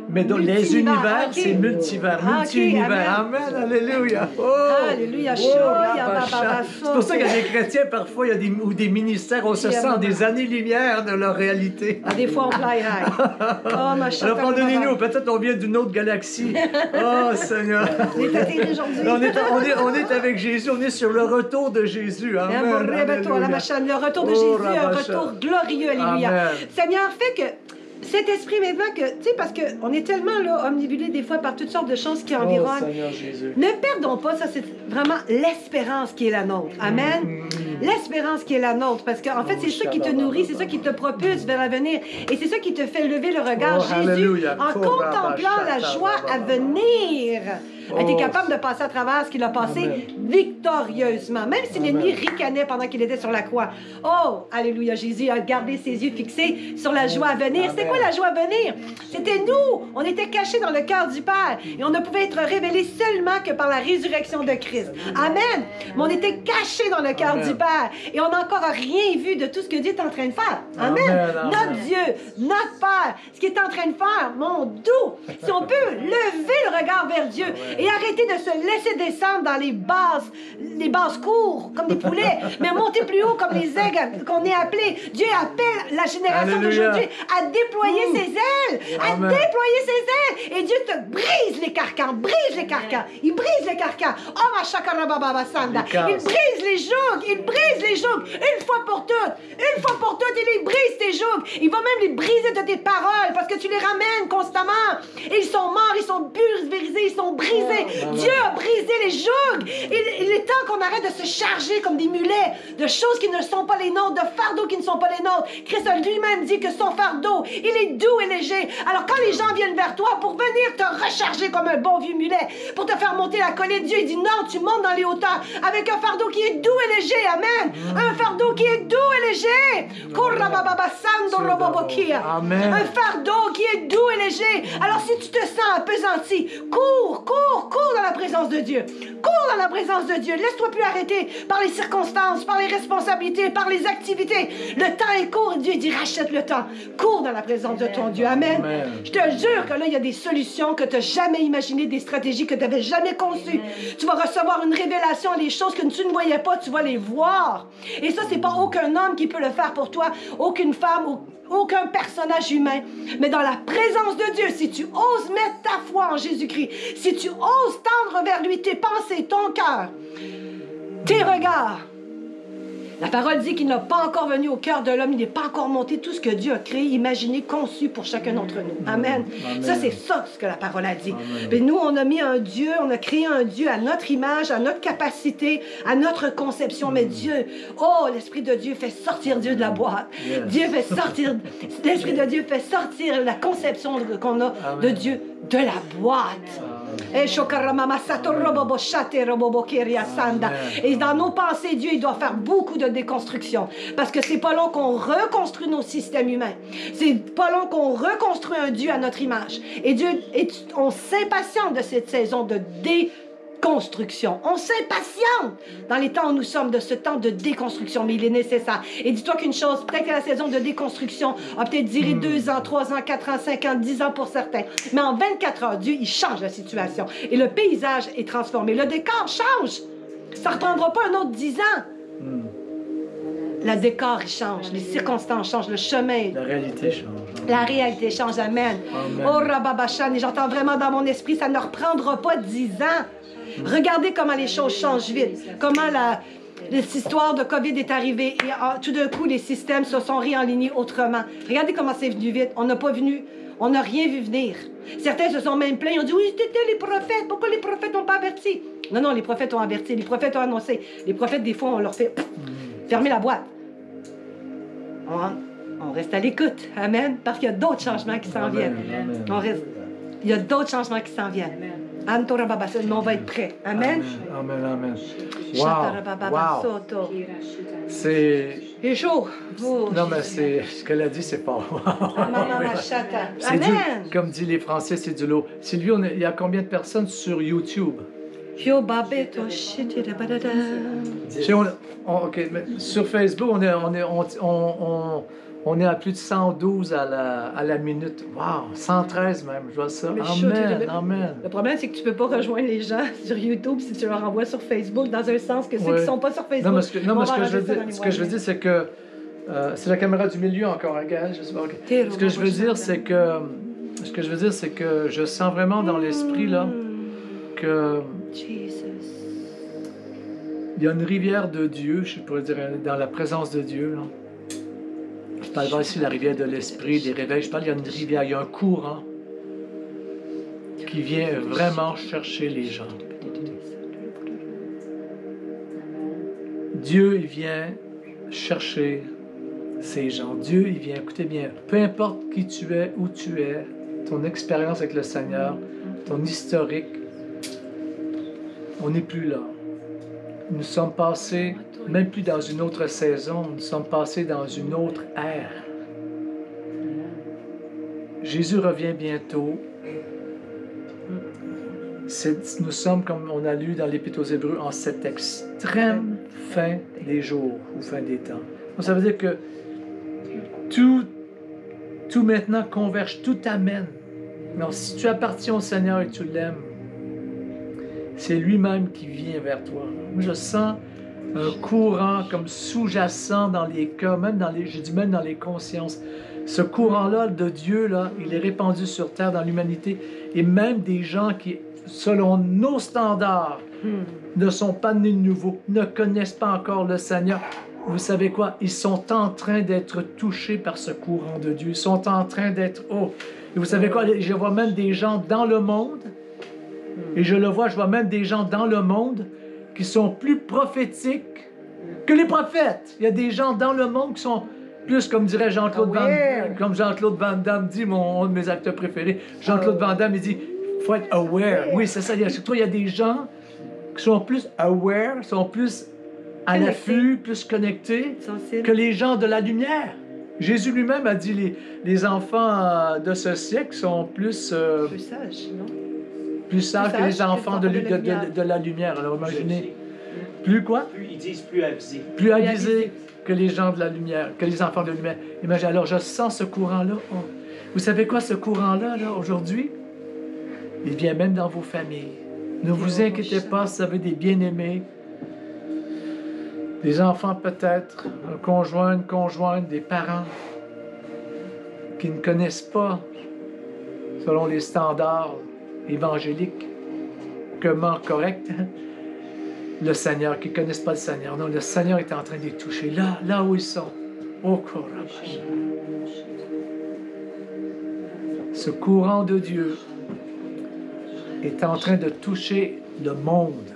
mais donc les univers, ok. c'est multivers, Ah, ok, multi-univers. Amen, alléluia. Oh, Alléluia. c'est pour ça qu'il y a des chrétiens, parfois, il y a des ministères, on se sent des années-lumière de leur réalité. Des fois, on fly high. Oh, ma chère. Alors, pardonnez-nous, peut-être on vient d'une autre galaxie. Oh, Seigneur. On est atterri aujourd'hui. On est avec Jésus, on est sur le retour de Jésus. Amen. Le retour de Jésus, un retour glorieux. Alléluia. Amen. Seigneur, fait que cet esprit maintenant que, tu sais, parce qu'on est tellement là, omnibulé des fois par toutes sortes de choses qui environnent. Seigneur Jésus. Ne perdons pas, ça c'est vraiment l'espérance qui est la nôtre. Amen. L'espérance qui est la nôtre. Parce qu'en fait, c'est ça qui te nourrit, c'est ça qui te propulse vers l'avenir. Et c'est ça qui te fait lever le regard. Jésus, alléluia. en contemplant la joie à venir, a été capable de passer à travers ce qu'il a passé victorieusement. Même si l'ennemi ricanait pendant qu'il était sur la croix. Oh, alléluia, Jésus a gardé ses yeux fixés sur la joie à venir. C'était quoi la joie à venir? C'était nous. On était cachés dans le cœur du Père. Et on ne pouvait être révélés seulement que par la résurrection de Christ. Amen. Mais on était cachés dans le cœur du Père. Et on n'a encore rien vu de tout ce que Dieu est en train de faire. Amen. Notre Dieu, notre Père, ce qu'il est en train de faire, mon doux. Si on peut lever le regard vers Dieu et arrêter de se laisser descendre dans les bases cours, comme des poulets, mais monter plus haut comme les aigles qu'on est appelés. Dieu appelle la génération d'aujourd'hui à déployer ses ailes, à déployer ses ailes. Et Dieu te brise les carcans, brise les carcans. Il brise les carcans. Oh, ma chakarababa sanda. Il brise les jougs, il brise les jougs. Une fois pour toutes, il brise tes jougs. Il va même les briser de tes paroles parce que tu les ramènes constamment. Et ils sont morts, ils sont pulvérisés, ils sont brisés. Dieu a brisé les jougs. Il est temps qu'on arrête de se charger comme des mulets de choses qui ne sont pas les nôtres, de fardeaux qui ne sont pas les nôtres. Christ lui-même dit que son fardeau, il est doux et léger. Alors quand les gens viennent vers toi pour venir te recharger comme un bon vieux mulet, pour te faire monter la colline, Dieu il dit non, tu montes dans les hauteurs avec un fardeau qui est doux et léger. Amen. Un fardeau qui est doux et léger. Amen. Un fardeau qui est doux et léger. Alors si tu te sens appesanti, cours dans la présence de Dieu. Cours dans la présence de Dieu. Laisse-toi plus arrêter par les circonstances, par les responsabilités, par les activités. Le temps est court. Dieu dit rachète le temps. Cours dans la présence de ton Dieu. Amen. Amen. Je te jure que là, il y a des solutions que tu n'as jamais imaginées, des stratégies que tu n'avais jamais conçues. Tu vas recevoir une révélation, les choses que tu ne voyais pas, tu vas les voir. Et ça, c'est pas aucun homme qui peut le faire pour toi, aucune femme, aucun personnage humain. Mais dans la présence de Dieu, si tu oses mettre ta foi en Jésus-Christ, si tu oses tendre vers lui tes pensées, ton cœur, tes regards, la parole dit qu'il n'a pas encore venu au cœur de l'homme, il n'est pas encore monté tout ce que Dieu a créé, imaginé, conçu pour chacun d'entre nous. Amen. Ça, c'est ça ce que la parole a dit. Mais nous, on a mis un Dieu, on a créé un Dieu à notre image, à notre capacité, à notre conception. Mais Dieu, oh, l'Esprit de Dieu fait sortir Dieu de la boîte. Dieu fait sortir, l'Esprit de Dieu fait sortir la conception qu'on a de Dieu de la boîte. Et dans nos pensées, Dieu, il doit faire beaucoup de déconstruction. Parce que c'est pas long qu'on reconstruit nos systèmes humains. C'est pas long qu'on reconstruit un Dieu à notre image. Et Dieu, on s'impatiente de cette saison de déconstruction. On s'impatiente dans les temps où nous sommes de ce temps de déconstruction, mais il est nécessaire. Et dis-toi qu'une chose, peut-être que la saison de déconstruction a peut-être duré 2 ans, 3 ans, 4 ans, 5 ans, 10 ans pour certains. Mais en 24 heures, Dieu, il change la situation. Et le paysage est transformé. Le décor change. Ça ne reprendra pas un autre 10 ans. Le décor, il change. Les circonstances changent. Le chemin. La réalité change. La réalité change. Amen. Amen. Oh, Rababachan. Et j'entends vraiment dans mon esprit, ça ne reprendra pas 10 ans. Regardez comment les choses changent vite. Comment cette histoire de COVID est arrivée. Et tout d'un coup, les systèmes se sont réalignés autrement. Regardez comment c'est venu vite. On n'a rien vu venir. Certains se sont même plaints. Ils ont dit, oui, c'était les prophètes. Pourquoi les prophètes n'ont pas averti? Non, les prophètes ont averti. Les prophètes ont annoncé. Les prophètes, des fois, on leur fait fermer la boîte. On reste à l'écoute. Amen. Parce qu'il y a d'autres changements qui s'en viennent. Il y a d'autres changements qui s'en viennent. Mais on va être prêts. Amen. Amen. Wow. C'est chaud. Non, mais ce qu'elle a dit, c'est pas. Amen. Comme disent les Français, c'est du lot. Sylvie, il y a combien de personnes sur YouTube? OK, mais sur Facebook, on est à plus de 112 à la minute. Wow, 113 même, je vois ça. Amen. Le problème, c'est que tu ne peux pas rejoindre les gens sur YouTube si tu leur envoies sur Facebook, dans un sens que ceux qui ne sont pas sur Facebook... Non, mais ce que je veux dire, c'est que... c'est la caméra du milieu encore, regarde, je sais pas. Okay. Ce que je veux dire, c'est que je sens vraiment dans l'esprit, là, que... Il y a une rivière de Dieu, je pourrais dire, dans la présence de Dieu, là. Je parle pas ici de la rivière de l'esprit, des réveils. Je parle, il y a une rivière, il y a un courant qui vient vraiment chercher les gens. Dieu, il vient chercher ces gens. Dieu, il vient, écoutez bien, peu importe qui tu es, où tu es, ton expérience avec le Seigneur, ton historique, on n'est plus là. Nous sommes passés, même plus dans une autre saison, nous sommes passés dans une autre ère. Jésus revient bientôt. Nous sommes, comme on a lu dans l'Épître aux Hébreux, en cette extrême fin des jours ou fin des temps. Donc, ça veut dire que tout maintenant converge, tout amène. Donc, si tu appartiens au Seigneur et tu l'aimes, c'est lui-même qui vient vers toi. Moi, je sens un courant comme sous-jacent dans les cœurs, même dans les consciences. Ce courant-là de Dieu, là, il est répandu sur terre dans l'humanité. Et même des gens qui, selon nos standards, ne sont pas nés de nouveau, ne connaissent pas encore le Seigneur. Vous savez quoi? Ils sont en train d'être touchés par ce courant de Dieu. Ils sont en train d'être... Oh! Et vous savez quoi? Je vois même des gens dans le monde, et je vois même des gens dans le monde qui sont plus prophétiques que les prophètes. Il y a des gens dans le monde qui sont plus, comme dirait Jean-Claude Van Damme dit, un de mes acteurs préférés, Jean-Claude Van Damme, il dit, il faut être aware. Oui, c'est ça. Surtout, il y a des gens qui sont plus aware, sont plus à l'affût, plus connectés que les gens de la lumière. Jésus lui-même a dit, les enfants de ce siècle sont plus sages, non? Plus sages que les enfants de la lumière. Alors imaginez. Plus quoi? Ils disent plus avisés. Plus avisés que les gens de la lumière, que les enfants de la lumière. Imaginez, alors je sens ce courant-là. Oh. Vous savez quoi, ce courant-là, là, aujourd'hui? Il vient même dans vos familles. Ne vous inquiétez pas si vous avez des bien-aimés, des enfants peut-être, un conjoint, une conjointe, des parents qui ne connaissent pas, selon les standards évangéliques, comment correct, le Seigneur, qui ne connaissent pas le Seigneur. Non, le Seigneur est en train de les toucher, là où ils sont. Oh, courage. Ce courant de Dieu est en train de toucher le monde.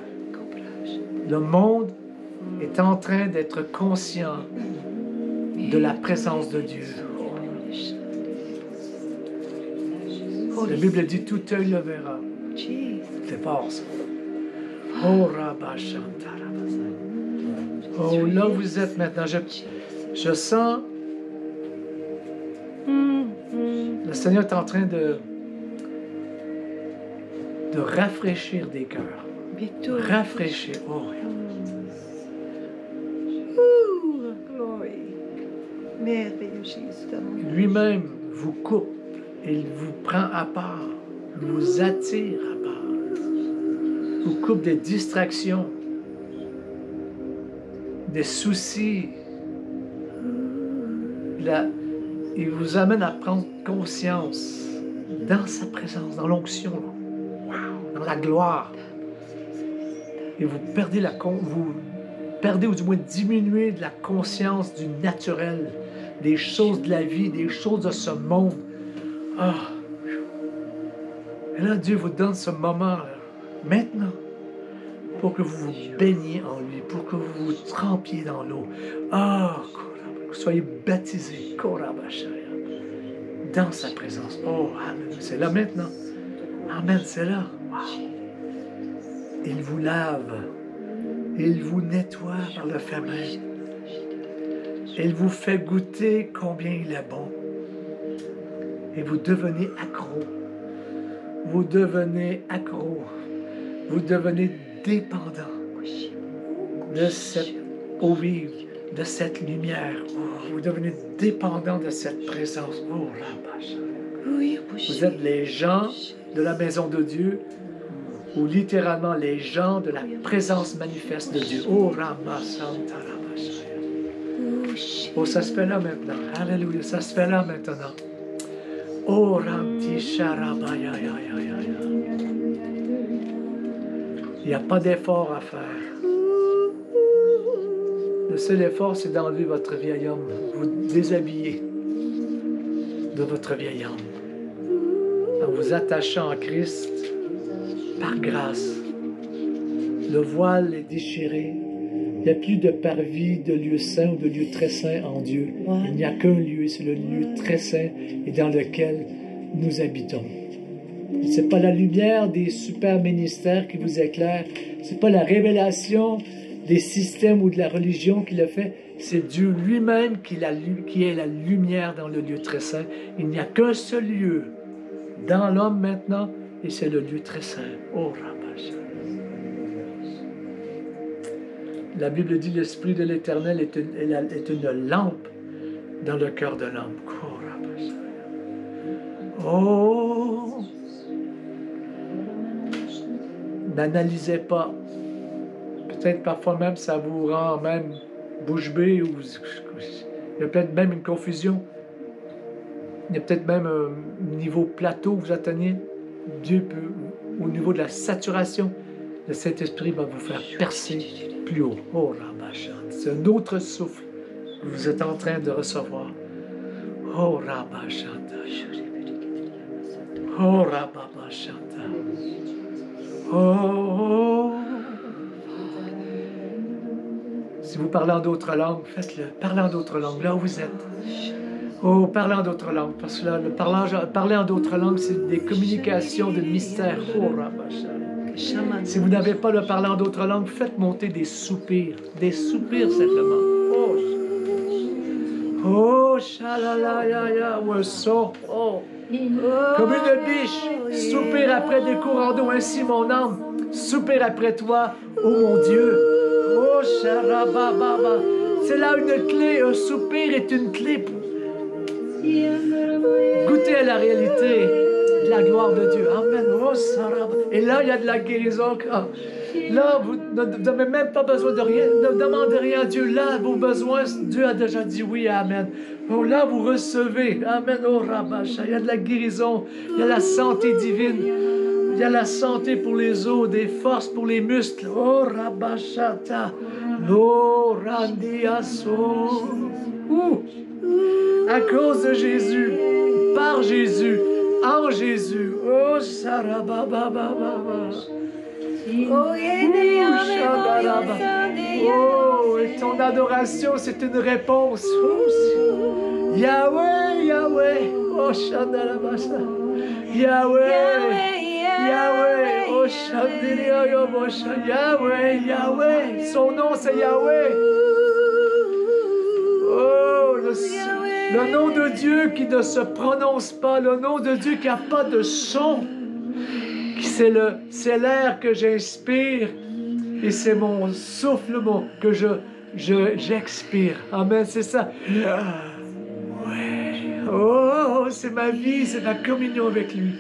Le monde est en train d'être conscient de la présence de Dieu. La Bible dit, tout œil le verra. Jesus. C'est fort, ça. Oh, Rabba Shanta, Rabba. Oh, là où vous êtes maintenant, je sens le Seigneur est en train de rafraîchir des cœurs. Rafraîchir. Oh, glory. Merveilleux Jésus. lui-même vous coupe, il vous prend à part, vous attire à part, vous coupe des distractions, des soucis. Il vous amène à prendre conscience dans sa présence, dans l'onction, dans la gloire. Et vous perdez ou du moins diminuez de la conscience du naturel, des choses de la vie, des choses de ce monde. Ah! Et là, Dieu vous donne ce moment, là, maintenant, pour que vous vous baigniez en lui, pour que vous vous trempiez dans l'eau. Ah! Que vous soyez baptisés, dans sa présence. Oh, Amen. C'est là maintenant. Amen, c'est là. Wow. Il vous lave. Il vous nettoie par le fait même. Il vous fait goûter combien il est bon. Et vous devenez accro. Vous devenez accro. Vous devenez dépendant de cette eau vive, de cette lumière. Oh, vous devenez dépendant de cette présence. Oh, la vache. Vous êtes les gens de la maison de Dieu, ou littéralement les gens de la présence manifeste de Dieu. Oh, Rama Santa Rama. Oh, ça se fait là maintenant. Alléluia, ça se fait là maintenant. Oh, Ramti Sharabaya. Il n'y a pas d'effort à faire. Le seul effort, c'est d'enlever votre vieil homme, vous déshabiller de votre vieil homme, en vous attachant à Christ par grâce. Le voile est déchiré. Il n'y a plus de parvis, de lieu saint ou de lieu très saint en Dieu. Il n'y a qu'un lieu, c'est le lieu très saint et dans lequel nous habitons. Ce n'est pas la lumière des super ministères qui vous éclaire. Ce n'est pas la révélation des systèmes ou de la religion qui le fait. C'est Dieu lui-même qui est la lumière dans le lieu très saint. Il n'y a qu'un seul lieu dans l'homme maintenant, et c'est le lieu très saint. Oh, Rabash. La Bible dit l'Esprit de l'Éternel est une lampe dans le cœur de l'homme. Oh, Rabash. Oh! N'analysez pas. Peut-être parfois même ça vous rend même bouche bée ou il y a peut-être même une confusion. Il y a peut-être même un niveau plateau que vous atteignez. Dieu peut, au niveau de la saturation, le Saint-Esprit va vous faire percer plus haut. Oh Rabachan, c'est un autre souffle que vous êtes en train de recevoir. Oh Rabachan. Oh Rabachan. Oh. Si vous parlez en d'autres langues, faites-le. Parlez en d'autres langues, là où vous êtes. Oh, parlez en d'autres langues, parce que là, parler en d'autres langues, c'est des communications de mystère. Oh, si vous n'avez pas le parler en d'autres langues, faites monter des soupirs simplement. Oh, shalalaya, ou un son. Oh. Comme une biche, soupire après des courants d'eau, ainsi mon âme, soupire après toi, ô mon Dieu. Oh, Sharabababa. C'est là une clé, un soupir est une clé pour goûter à la réalité de la gloire de Dieu. Amen. Oh, et là, il y a de la guérison. Là, vous n'avez même pas besoin de rien. Ne demandez rien à Dieu. Là, vos besoins, Dieu a déjà dit oui. Amen. Oh, là, vous recevez. Amen. Oh, Rabacha. Il y a de la guérison. Il y a la santé divine. Il y a la santé pour les os, des forces pour les muscles. Oh, Rabachata. No, Randiaso. À cause de Jésus, par Jésus, en Jésus. Oh, Sarababababa. Oh, et ton adoration, c'est une réponse. Oh, Yahweh, Yahweh. Oh, Shandarabasa. Yahweh, Yahweh. Oh, Shandiria Yobosha. Yahweh, Yahweh. Son nom, c'est Yahweh. Oh, le nom de Dieu qui ne se prononce pas, le nom de Dieu qui n'a pas de son. C'est l'air que j'inspire et c'est mon souffle que j'expire. Amen, c'est ça. Ouais. Oh, c'est ma vie, c'est ma communion avec lui.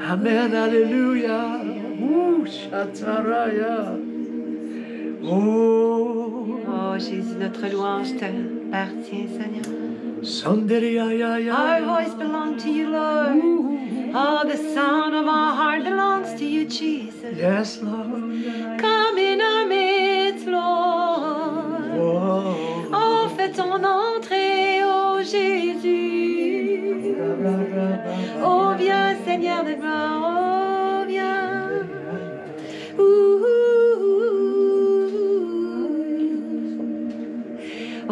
Amen, alléluia. Shataraya. Oh Jésus, notre louange t'appartient, Seigneur. Our voice belongs to you, Lord. Oh, the sound of our heart belongs to you, Jesus. Yes, Lord. Come in our midst, Lord. Oh, fais ton entrée, oh Jésus. Oh, viens, Seigneur de gloire, oh, viens.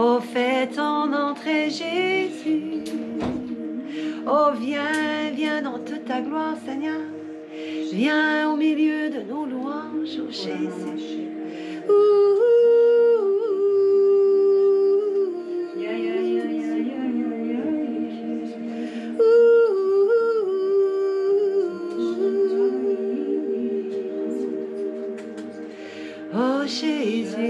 Oh, fais ton entrée, Jésus. Oh, viens, viens dans toute ta gloire, Seigneur. Viens au milieu de nos louanges, oh Jésus. Oh Jésus.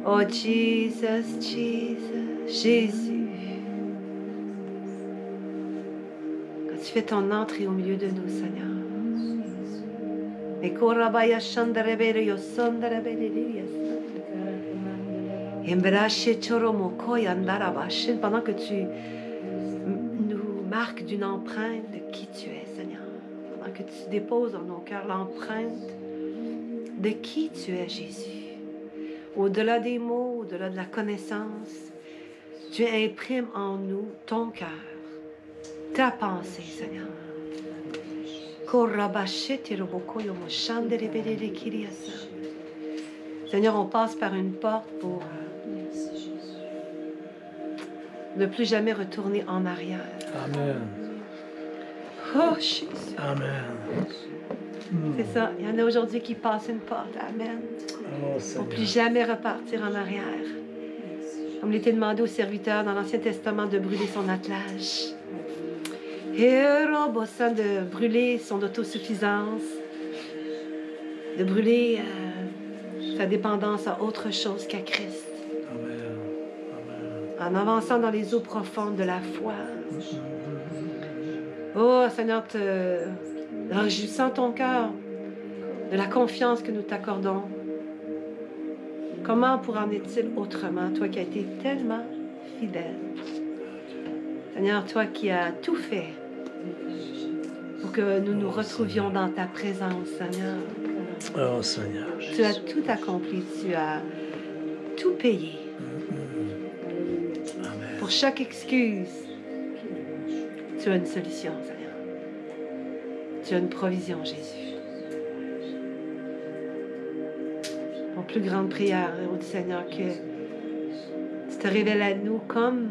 Oh Jesus, Jesus, Jésus. Quand tu fais ton entrée au milieu de nous, Seigneur. Pendant que tu nous marques d'une empreinte de qui tu es, Seigneur. Pendant que tu déposes dans nos cœurs l'empreinte de qui tu es, Jésus. Au-delà des mots, au-delà de la connaissance, tu imprimes en nous ton cœur, ta pensée, Seigneur. Seigneur, on passe par une porte pour ne plus jamais retourner en arrière. Amen. Oh, Jésus. Amen. C'est ça. Il y en a aujourd'hui qui passent une porte. Amen. Oh, Pour ne plus jamais repartir en arrière. Comme il était demandé au serviteur dans l'Ancien Testament de brûler son attelage. De brûler son autosuffisance. De brûler sa dépendance à autre chose qu'à Christ. Amen. En avançant dans les eaux profondes de la foi. Oh, Seigneur, réjouissant ton cœur de la confiance que nous t'accordons. Comment en est-il autrement, toi qui as été tellement fidèle? Seigneur, toi qui as tout fait pour que nous nous retrouvions dans ta présence, Seigneur. Oh, Seigneur. Tu as tout accompli, tu as tout payé. Amen. Pour chaque excuse, tu as une solution, Seigneur. Tu as une provision, Jésus. Mon plus grande prière, ô Seigneur, que tu te révèles à nous comme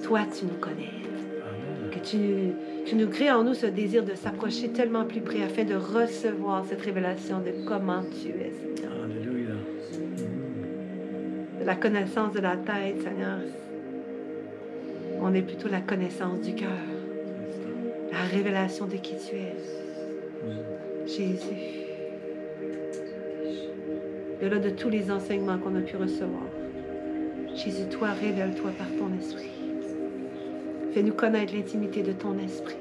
toi tu nous connais. Amen. Que tu nous crées en nous ce désir de s'approcher tellement plus près afin de recevoir cette révélation de comment tu es, Seigneur. Alléluia. De la connaissance de la tête, Seigneur. On est plutôt la connaissance du cœur. La révélation de qui tu es. Jésus. Au-delà de tous les enseignements qu'on a pu recevoir. Jésus, toi, révèle-toi par ton esprit. Fais-nous connaître l'intimité de ton esprit.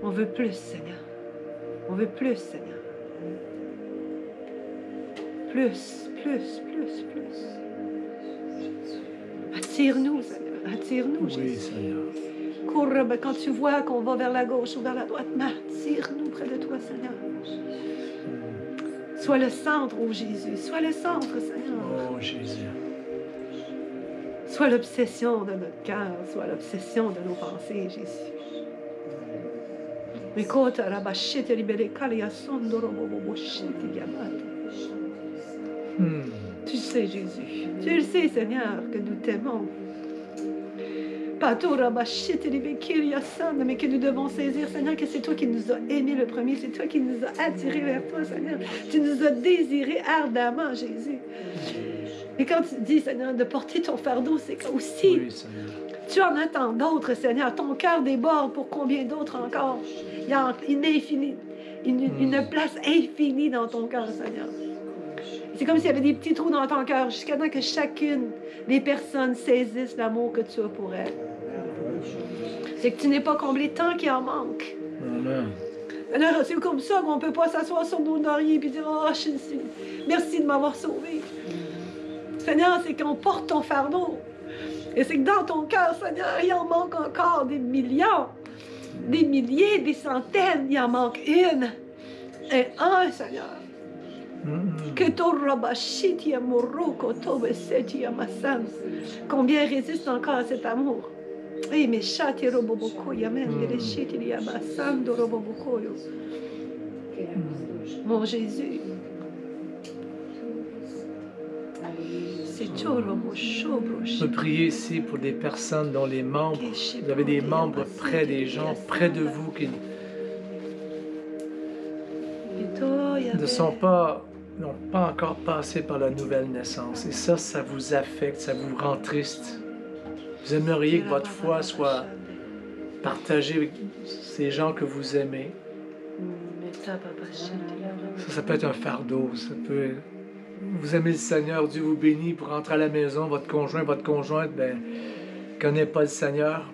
On veut plus, Seigneur. On veut plus, Seigneur. Plus, plus, plus, plus. Attire-nous, Seigneur. Attire-nous, Jésus. Oui, Seigneur. Cours, quand tu vois qu'on va vers la gauche ou vers la droite, attire-nous près de toi, Seigneur. Sois le centre, ô Jésus. Sois le centre, Seigneur. Oh, Jésus. Sois l'obsession de notre cœur. Sois l'obsession de nos pensées, Jésus. Mikota rabashete libere kalia sondoro bobo shete yamata. Tu sais, Jésus. Tu le sais, Seigneur, que nous t'aimons. Pato rabashete libere kilia sonde, mais que nous devons saisir, Seigneur, que c'est toi qui nous as aimés le premier. C'est toi qui nous as attirés vers toi, Seigneur. Tu nous as désirés ardemment, Jésus. Et quand tu dis, Seigneur, de porter ton fardeau, c'est aussi... Oui, Seigneur. Tu en attends d'autres, Seigneur. Ton cœur déborde pour combien d'autres encore? Il y a une place infinie dans ton cœur, Seigneur. C'est comme s'il y avait des petits trous dans ton cœur jusqu'à temps que chacune des personnes saisisse l'amour que tu as pour elles. C'est que tu n'es pas comblé tant qu'il en manque. Amen. Alors, c'est comme ça qu'on ne peut pas s'asseoir sur nos lauriers et dire « Oh, merci de m'avoir sauvé. » Seigneur, c'est qu'on porte ton fardeau. Et c'est que dans ton cœur, Seigneur, il en manque encore des millions, des milliers, des centaines. Il en manque une et un, Seigneur. Combien résiste encore à cet amour? Mon Jésus. Je peux prier ici pour des personnes dont les membres, vous avez des membres près des gens, près de vous qui n'ont pas encore passé par la nouvelle naissance. Et ça vous affecte, ça vous rend triste. Vous aimeriez que votre foi soit partagée avec ces gens que vous aimez. Ça peut être un fardeau, ça peut... Vous aimez le Seigneur, Dieu vous bénit pour rentrer à la maison, votre conjoint, votre conjointe, connaît pas le Seigneur.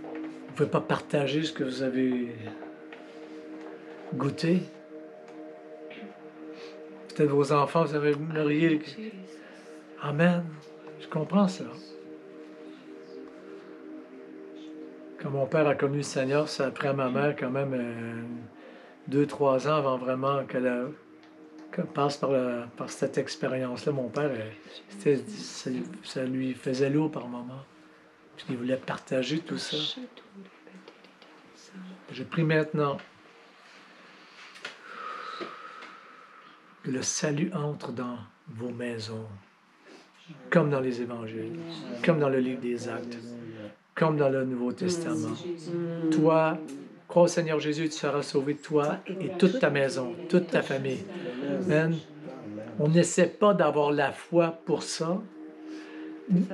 Vous ne pouvez pas partager ce que vous avez goûté. Peut-être vos enfants, vous aimeriez... Amen. Je comprends ça. Quand mon père a connu le Seigneur, ça a pris à ma mère quand même 2-3 ans avant vraiment qu'elle passe par cette expérience-là. Mon père, ça lui faisait lourd par moments. Puis il voulait partager tout ça. Je prie maintenant que le salut entre dans vos maisons, comme dans les évangiles, comme dans le livre des Actes, comme dans le Nouveau Testament. Toi, crois au Seigneur Jésus, tu seras sauvé, toi et toute ta maison, toute ta famille. Amen. On n'essaie pas d'avoir la foi pour ça.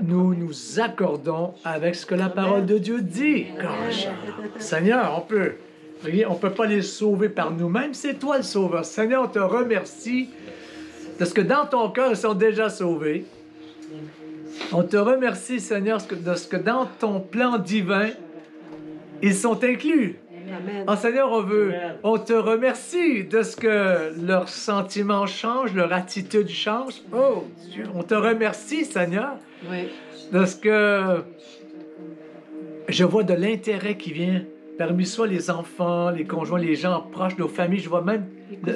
Nous nous accordons avec ce que la parole de Dieu dit. Seigneur, on peut pas les sauver par nous-mêmes, c'est toi le sauveur. Seigneur, on te remercie de ce que dans ton cœur, ils sont déjà sauvés. On te remercie, Seigneur, de ce que dans ton plan divin, ils sont inclus. Amen. Oh Seigneur, on te remercie de ce que leurs sentiments changent, leur attitude change. Oh Dieu, on te remercie, Seigneur, Oui. de ce que je vois de l'intérêt qui vient parmi soit les enfants, les conjoints, les gens proches, nos familles. Je vois même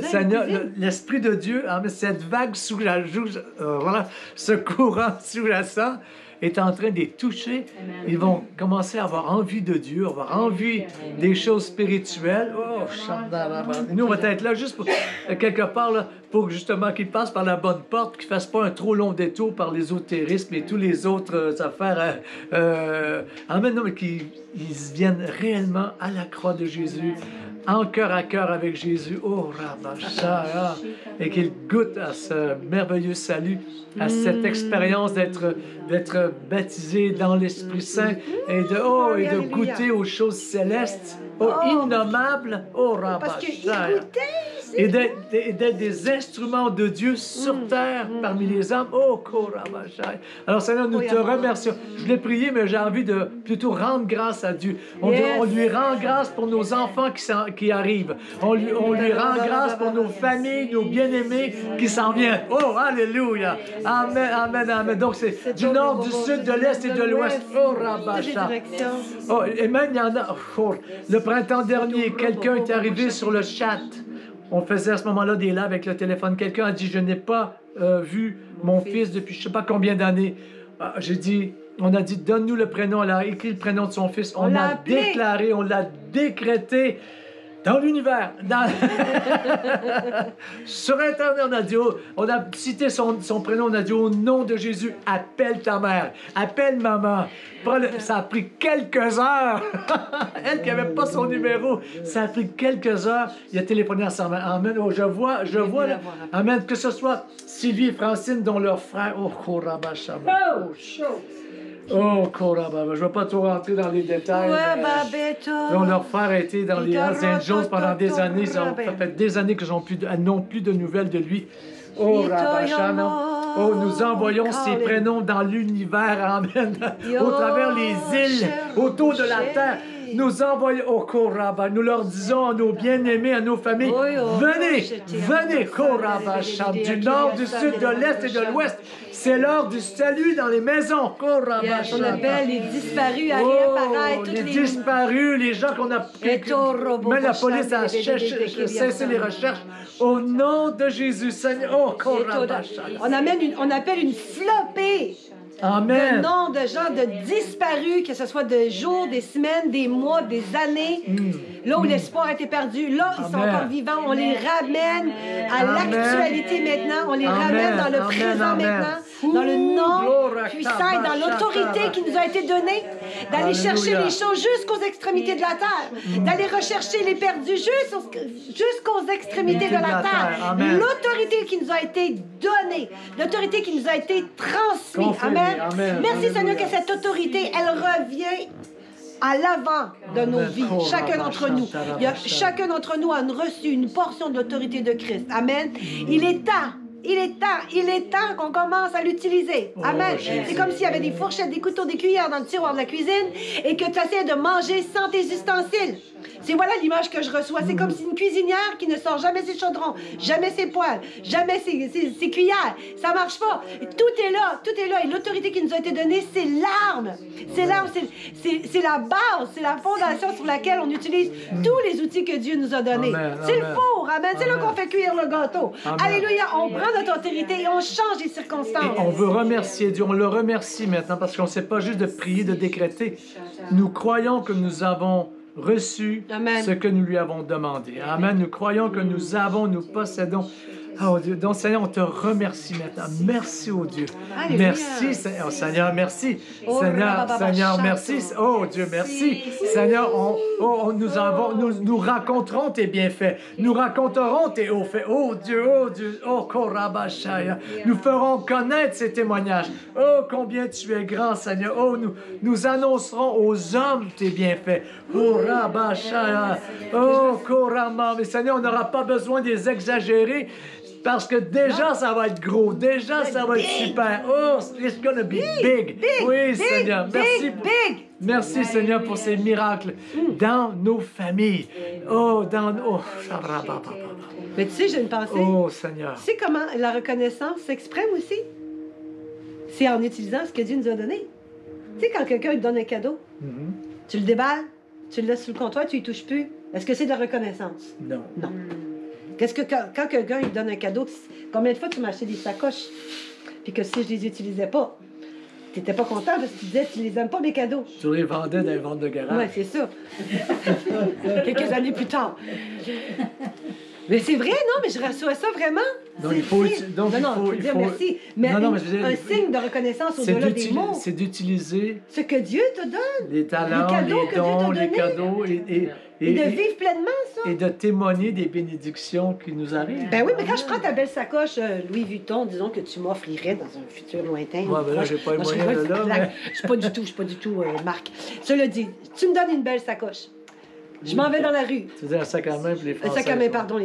Seigneur, l'Esprit de Dieu, cette vague ce courant sous-jacent est en train de les toucher. Amen. Ils vont commencer à avoir envie de Dieu, avoir envie des choses spirituelles. Oh, nous, on va être là juste pour, quelque part, là, pour justement qu'ils passent par la bonne porte, qu'ils ne fassent pas un trop long détour par l'ésotérisme et toutes les autres affaires. Amen, non, mais qu'ils viennent réellement à la croix de Jésus, en cœur à cœur avec Jésus. Oh, Rabashah, et qu'ils goûtent à ce merveilleux salut, à cette expérience d'être baptisé dans l'Esprit Saint et de goûter aux choses célestes, innommables. Oh, Rabashah. Et d'être des instruments de Dieu sur terre parmi les hommes. Oh, Korabashai. Alors, Seigneur, nous te remercions. Je voulais prier, mais j'ai envie de plutôt rendre grâce à Dieu. On lui rend grâce pour nos enfants qui arrivent. On lui rend grâce pour nos familles, nos bien-aimés qui s'en viennent. Oh, alléluia. Amen, amen, amen. Donc, c'est du nord, du sud, de l'est et de l'ouest. Oh, Rabashai. Oh, et même, il y en a. Oh, le printemps dernier, quelqu'un est arrivé sur le chat. On faisait à ce moment-là des lives avec le téléphone. Quelqu'un a dit, je n'ai pas vu mon fils depuis je ne sais pas combien d'années. J'ai dit, On a dit, donne-nous le prénom. Elle a écrit le prénom de son fils. On l'a a appelé. déclaré, on l'a décrété dans l'univers. Sur Internet, on a cité son prénom. On a dit, au nom de Jésus, appelle ta mère. Appelle maman. Ça a pris quelques heures. Elle qui n'avait pas son numéro. Ça a pris quelques heures. Il a téléphoné à sa mère. Amen. Oh, je vois. Là. Amen. Que ce soit Sylvie et Francine, dont leur frère. Oh, Korabashama. Oh, chaud. Oh, Korababa. Je ne vais pas trop rentrer dans les détails. Donc, leur frère a été dans les Hells Angels pendant des années. Ça fait des années que elles n'ont plus de nouvelles de lui. Oh, Rabashana. Oh, nous envoyons ces prénoms dans l'univers. Amen. Au travers les îles, autour de la terre. Nous envoyons au Koraba. Nous leur disons à nos bien-aimés, à nos familles, venez, Korabasham, du nord, du sud, de l'est et de l'ouest. C'est l'heure du salut dans les maisons. Korabasham. On appelle les disparus à réapparaître. Les disparus, les gens qu'on a... Même la police a cessé les recherches. Au nom de Jésus, Seigneur. Oh, Korabasham. On appelle une flopée. Amen. Le nom de gens de disparus, que ce soit de jours, des semaines, des mois, des années, là où l'espoir a été perdu, là, ils sont encore vivants, on les ramène à l'actualité maintenant, on les ramène dans le présent maintenant, dans le nom puissant et dans l'autorité qui nous a été donnée, d'aller chercher les choses jusqu'aux extrémités de la terre, d'aller rechercher les perdus jusqu'aux extrémités de la terre. L'autorité qui nous a été donnée, l'autorité qui nous a été transmise. Amen. Merci Seigneur que cette autorité, elle revient à l'avant de nos vies, chacun d'entre nous. Chacun d'entre nous a reçu une portion de l'autorité de Christ. Amen. Il est temps qu'on commence à l'utiliser. Amen. C'est comme s'il y avait des fourchettes, des couteaux, des cuillères dans le tiroir de la cuisine et que tu essaies de manger sans tes ustensiles. C'est voilà l'image que je reçois. C'est comme si une cuisinière qui ne sort jamais ses chaudrons, jamais ses poêles, jamais ses cuillères. Ça marche pas. Tout est là. Et l'autorité qui nous a été donnée, c'est l'arme. C'est l'arme, c'est la base, c'est la fondation sur laquelle on utilise tous les outils que Dieu nous a donnés. C'est le four. Amen. C'est là qu'on fait cuire le gâteau. Amen. Alléluia. On prend notre autorité et on change les circonstances. Et on veut remercier Dieu. On le remercie maintenant parce qu'on ne sait pas juste de prier, de décréter. Nous croyons que nous avons reçu ce que nous lui avons demandé. Amen. Nous croyons que nous possédons. Oh Dieu, donc Seigneur, on te remercie maintenant. Merci, oh Dieu. Alléluia. Merci, Seigneur, merci. Seigneur, merci. Oh Dieu, merci. Seigneur, nous raconterons tes bienfaits. Nous raconterons tes hauts faits. Oh Dieu, oh Korabashaya. Nous ferons connaître ces témoignages. Oh, combien tu es grand, Seigneur. Oh, nous annoncerons aux hommes tes bienfaits. Oh, Rabashaya. Oh, Korama. Mais Seigneur, on n'aura pas besoin de les exagérer. Parce que déjà, ça va être gros. Déjà, ça va être super. Oh, it's gonna be big. Oui, Seigneur. Merci, Seigneur, pour ces miracles dans nos familles. Mais tu sais, j'ai une pensée. Oh, Seigneur. Tu sais comment la reconnaissance s'exprime aussi? C'est en utilisant ce que Dieu nous a donné. Tu sais, quand quelqu'un te donne un cadeau, tu le déballes, tu le laisses sur le comptoir, tu y touches plus. Est-ce que c'est de la reconnaissance? Non. Qu'est-ce que quand quelqu'un il donne un cadeau, combien de fois tu m'as acheté des sacoches, puis que si je les utilisais pas, tu n'étais pas content parce que tu disais tu les aimes pas mes cadeaux. Tu les vendais dans les ventes de garage. Oui, c'est ça. Quelques années plus tard. Mais c'est vrai, non, mais je reçois ça vraiment. Donc il faut dire merci. Mais un signe de reconnaissance au-delà des mots. C'est d'utiliser ce que Dieu te donne. Les talents, les dons, les cadeaux et de vivre pleinement ça. Et de témoigner des bénédictions qui nous arrivent. Ben oui, mais quand je prends ta belle sacoche Louis Vuitton, disons que tu m'offrirais dans un futur lointain. Ouais, ben là, j'ai pas les moyens de là. Mais... Je suis pas du tout Marc. Cela dit, tu me donnes une belle sacoche. Je m'en vais dans la rue. Tu veux dire un sac à main pour les Français? Un sac à main, pardon,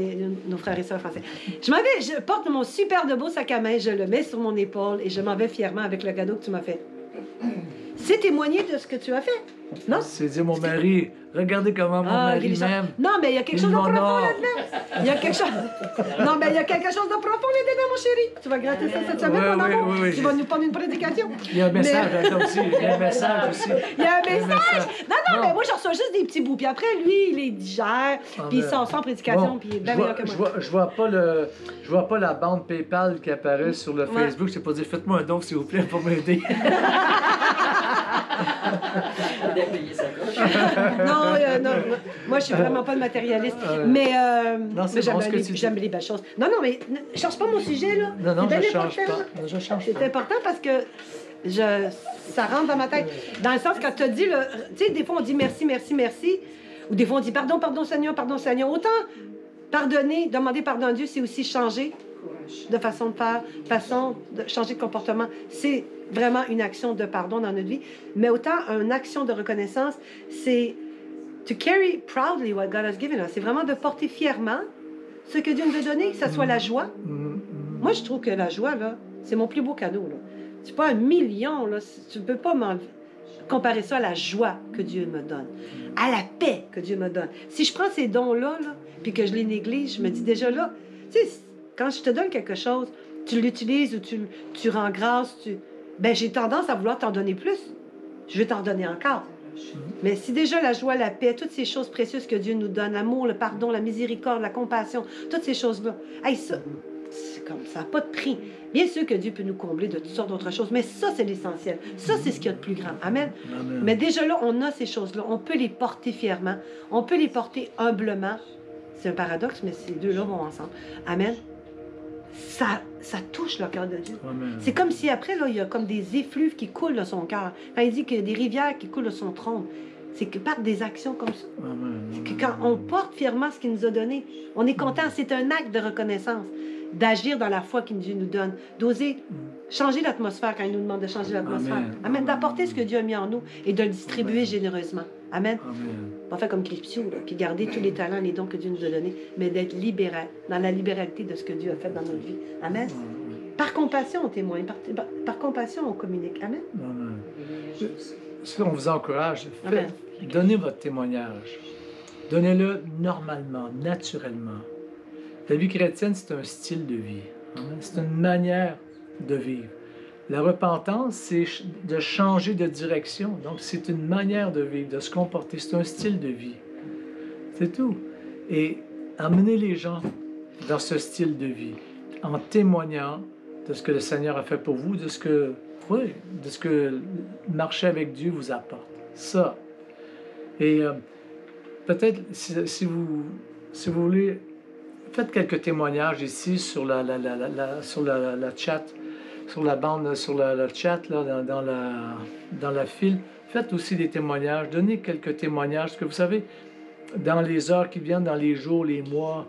nos frères et sœurs français. Je porte mon super de beau sac à main, je le mets sur mon épaule et je m'en vais fièrement avec le cadeau que tu m'as fait. C'est témoigner de ce que tu as fait. Non? C'est dire mon mari, regardez comment mon mari guérisseur. m'aime. Non, mais il y a quelque Il chose de profond m'honore. là-dedans. Il y a quelque chose. Non, mais il y a quelque chose de profond là-dedans, mon chéri. Tu vas gratter ça cette semaine, Oui, mon oui, amour. oui, oui. Tu vas nous prendre une prédication. Il y a un message Mais- là-dedans aussi. Il y a un message aussi. Il y a un message. Non, mais moi, je reçois juste des petits bouts. Puis après, lui, il les digère. Puis il mais- sort sans prédication. Bon, Puis il est bien je vois- meilleur que je moi. je vois pas la bande PayPal qui apparaît sur le Ouais. Facebook. C'est pour dire faites-moi un don s'il vous plaît pour m'aider. Il a payé sa coche. Non, moi, je suis vraiment pas de matérialiste. Mais, Non, c'est mais j'aime bon ce que les- tu dis. j'aime les belles choses. Non, non, mais ne change pas mon sujet, là. Non, non, C'est je bien change important, pas. là. Je change C'est pas. important parce que ça rentre dans ma tête. Dans le sens, quand tu as dit, tu sais, des fois, on dit merci, merci, merci. Ou des fois, on dit pardon, pardon, Seigneur, pardon, Seigneur. Autant pardonner, demander pardon à Dieu, c'est aussi changer de façon de faire, façon de changer de comportement. C'est vraiment une action de pardon dans notre vie. Mais autant une action de reconnaissance, c'est to carry proudly what God has given us. C'est vraiment de porter fièrement ce que Dieu nous a donné, que ce soit la joie. Moi, je trouve que la joie, là, c'est mon plus beau cadeau. Là. C'est pas 1 million, là. Tu ne peux pas comparer ça à la joie que Dieu me donne, à la paix que Dieu me donne. Si je prends ces dons-là, là, puis que je les néglige, je me dis déjà là, tu sais, quand je te donne quelque chose, tu l'utilises ou tu rends grâce, ben j'ai tendance à vouloir t'en donner plus. Je vais t'en donner encore. Mais si déjà la joie, la paix, toutes ces choses précieuses que Dieu nous donne, l'amour, le pardon, la miséricorde, la compassion, toutes ces choses-là, hey, ça, c'est comme ça n'a pas de prix. Bien sûr que Dieu peut nous combler de toutes sortes d'autres choses, mais ça, c'est l'essentiel. Ça, c'est ce qu'il y a de plus grand. Amen. Amen. Mais déjà là, on a ces choses-là. On peut les porter fièrement. On peut les porter humblement. C'est un paradoxe, mais ces deux-là vont ensemble. Amen. Ça touche le cœur de Dieu. Amen. C'est comme si après, là, il y a comme des effluves qui coulent de son cœur. Quand il dit qu'il y a des rivières qui coulent de son trône, c'est que par des actions comme ça. Amen. C'est que quand on porte fièrement ce qu'il nous a donné, on est content. C'est un acte de reconnaissance, d'agir dans la foi que Dieu nous donne, d'oser changer l'atmosphère quand il nous demande de changer l'atmosphère. Amen. Amen. D'apporter ce que Dieu a mis en nous et de le distribuer généreusement. Amen. Amen. Pas faire comme Clipsio, là, puis garder tous les talents, les dons que Dieu nous a donnés, mais d'être libéral, dans la libéralité de ce que Dieu a fait dans notre vie. Amen. Par compassion, on témoigne. Par compassion, on communique. Amen. Amen. Ça, on vous encourage. Amen. Donnez votre témoignage. Donnez-le normalement, naturellement. La vie chrétienne, c'est un style de vie. Amen. C'est une manière de vivre. La repentance, c'est de changer de direction. Donc, c'est une manière de vivre, de se comporter. C'est un style de vie. C'est tout. Et amenez les gens dans ce style de vie en témoignant de ce que le Seigneur a fait pour vous, de ce que marcher avec Dieu vous apporte. Ça. Et peut-être, si vous voulez, faites quelques témoignages ici sur la chat, sur la bande, sur le chat, là, dans la file. Faites aussi des témoignages. Donnez quelques témoignages. Parce que vous savez, dans les heures qui viennent, dans les jours, les mois,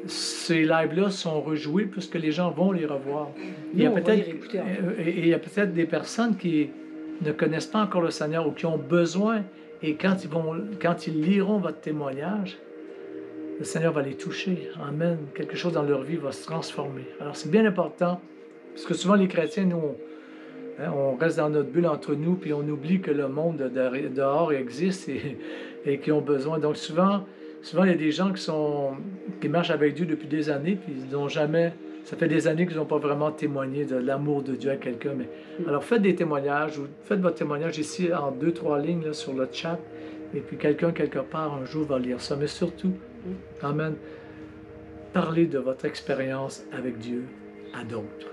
ces lives-là sont rejoués puisque les gens vont les revoir. Il y a on va peut-être, les réécouter, en fait. et il y a peut-être des personnes qui ne connaissent pas encore le Seigneur ou qui ont besoin. Et quand ils liront votre témoignage, le Seigneur va les toucher. Amen. Quelque chose dans leur vie va se transformer. Alors, c'est bien important, parce que souvent, les chrétiens, nous, on reste dans notre bulle entre nous, puis on oublie que le monde dehors existe et qui ont besoin. Donc, souvent, il y a des gens qui marchent avec Dieu depuis des années, puis ils n'ont jamais... Ça fait des années qu'ils n'ont pas vraiment témoigné de l'amour de Dieu à quelqu'un. Alors, faites des témoignages, ou faites votre témoignage ici en 2-3 lignes là, sur le chat, et puis quelqu'un, quelque part, un jour, va lire ça. Mais surtout, amen, parlez de votre expérience avec Dieu à d'autres.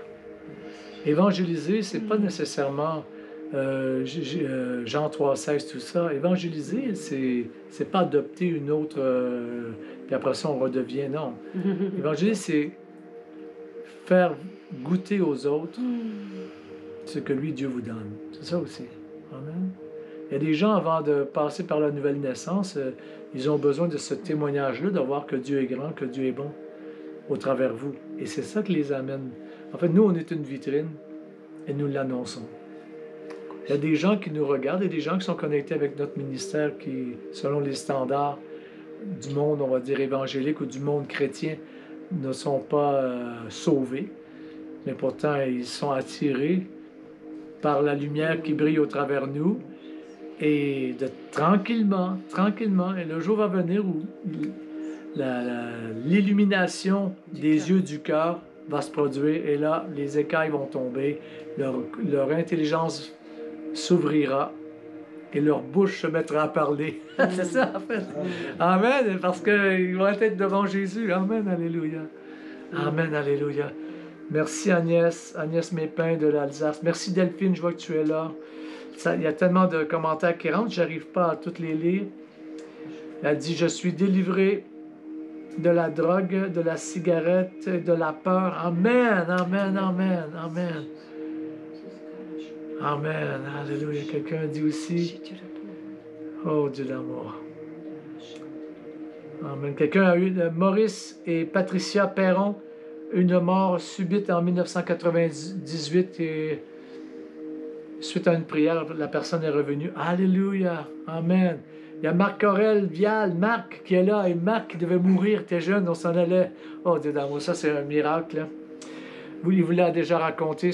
Évangéliser, c'est pas nécessairement Jean 3,16, tout ça. Évangéliser, c'est pas adopter une autre, puis après ça, on redevient, non. Évangéliser, c'est faire goûter aux autres ce que lui, Dieu vous donne. C'est ça aussi. Amen. Il y a des gens, avant de passer par la nouvelle naissance, ils ont besoin de ce témoignage-là, de voir que Dieu est grand, que Dieu est bon au travers vous. Et c'est ça qui les amène. En fait, nous, on est une vitrine et nous l'annonçons. Il y a des gens qui nous regardent et des gens qui sont connectés avec notre ministère qui, selon les standards du monde, on va dire évangélique ou du monde chrétien, ne sont pas sauvés, mais pourtant ils sont attirés par la lumière qui brille au travers nous Et tranquillement, et le jour va venir où l'illumination des yeux du cœur va se produire, et là, les écailles vont tomber, leur intelligence s'ouvrira, et leur bouche se mettra à parler. C'est ça, en fait. Amen, parce qu'ils vont être devant Jésus. Amen, alléluia. Amen, alléluia. Merci Agnès Mépin de l'Alsace. Merci Delphine, je vois que tu es là. Il y a tellement de commentaires qui rentrent, je n'arrive pas à toutes les lire. Elle dit, je suis délivrée de la drogue, de la cigarette, de la peur. Amen, amen, amen, amen. Amen, alléluia. Quelqu'un dit aussi, oh Dieu d'amour. Amen. Quelqu'un a eu, Maurice et Patricia Perron, une mort subite en 1998 et suite à une prière, la personne est revenue. Alléluia, amen. Il y a Marc Aurel Vial, Marc qui est là, et Marc qui devait mourir, était jeune, on s'en allait. Oh Dieu d'amour, ça c'est un miracle. Hein. Il vous l'a déjà raconté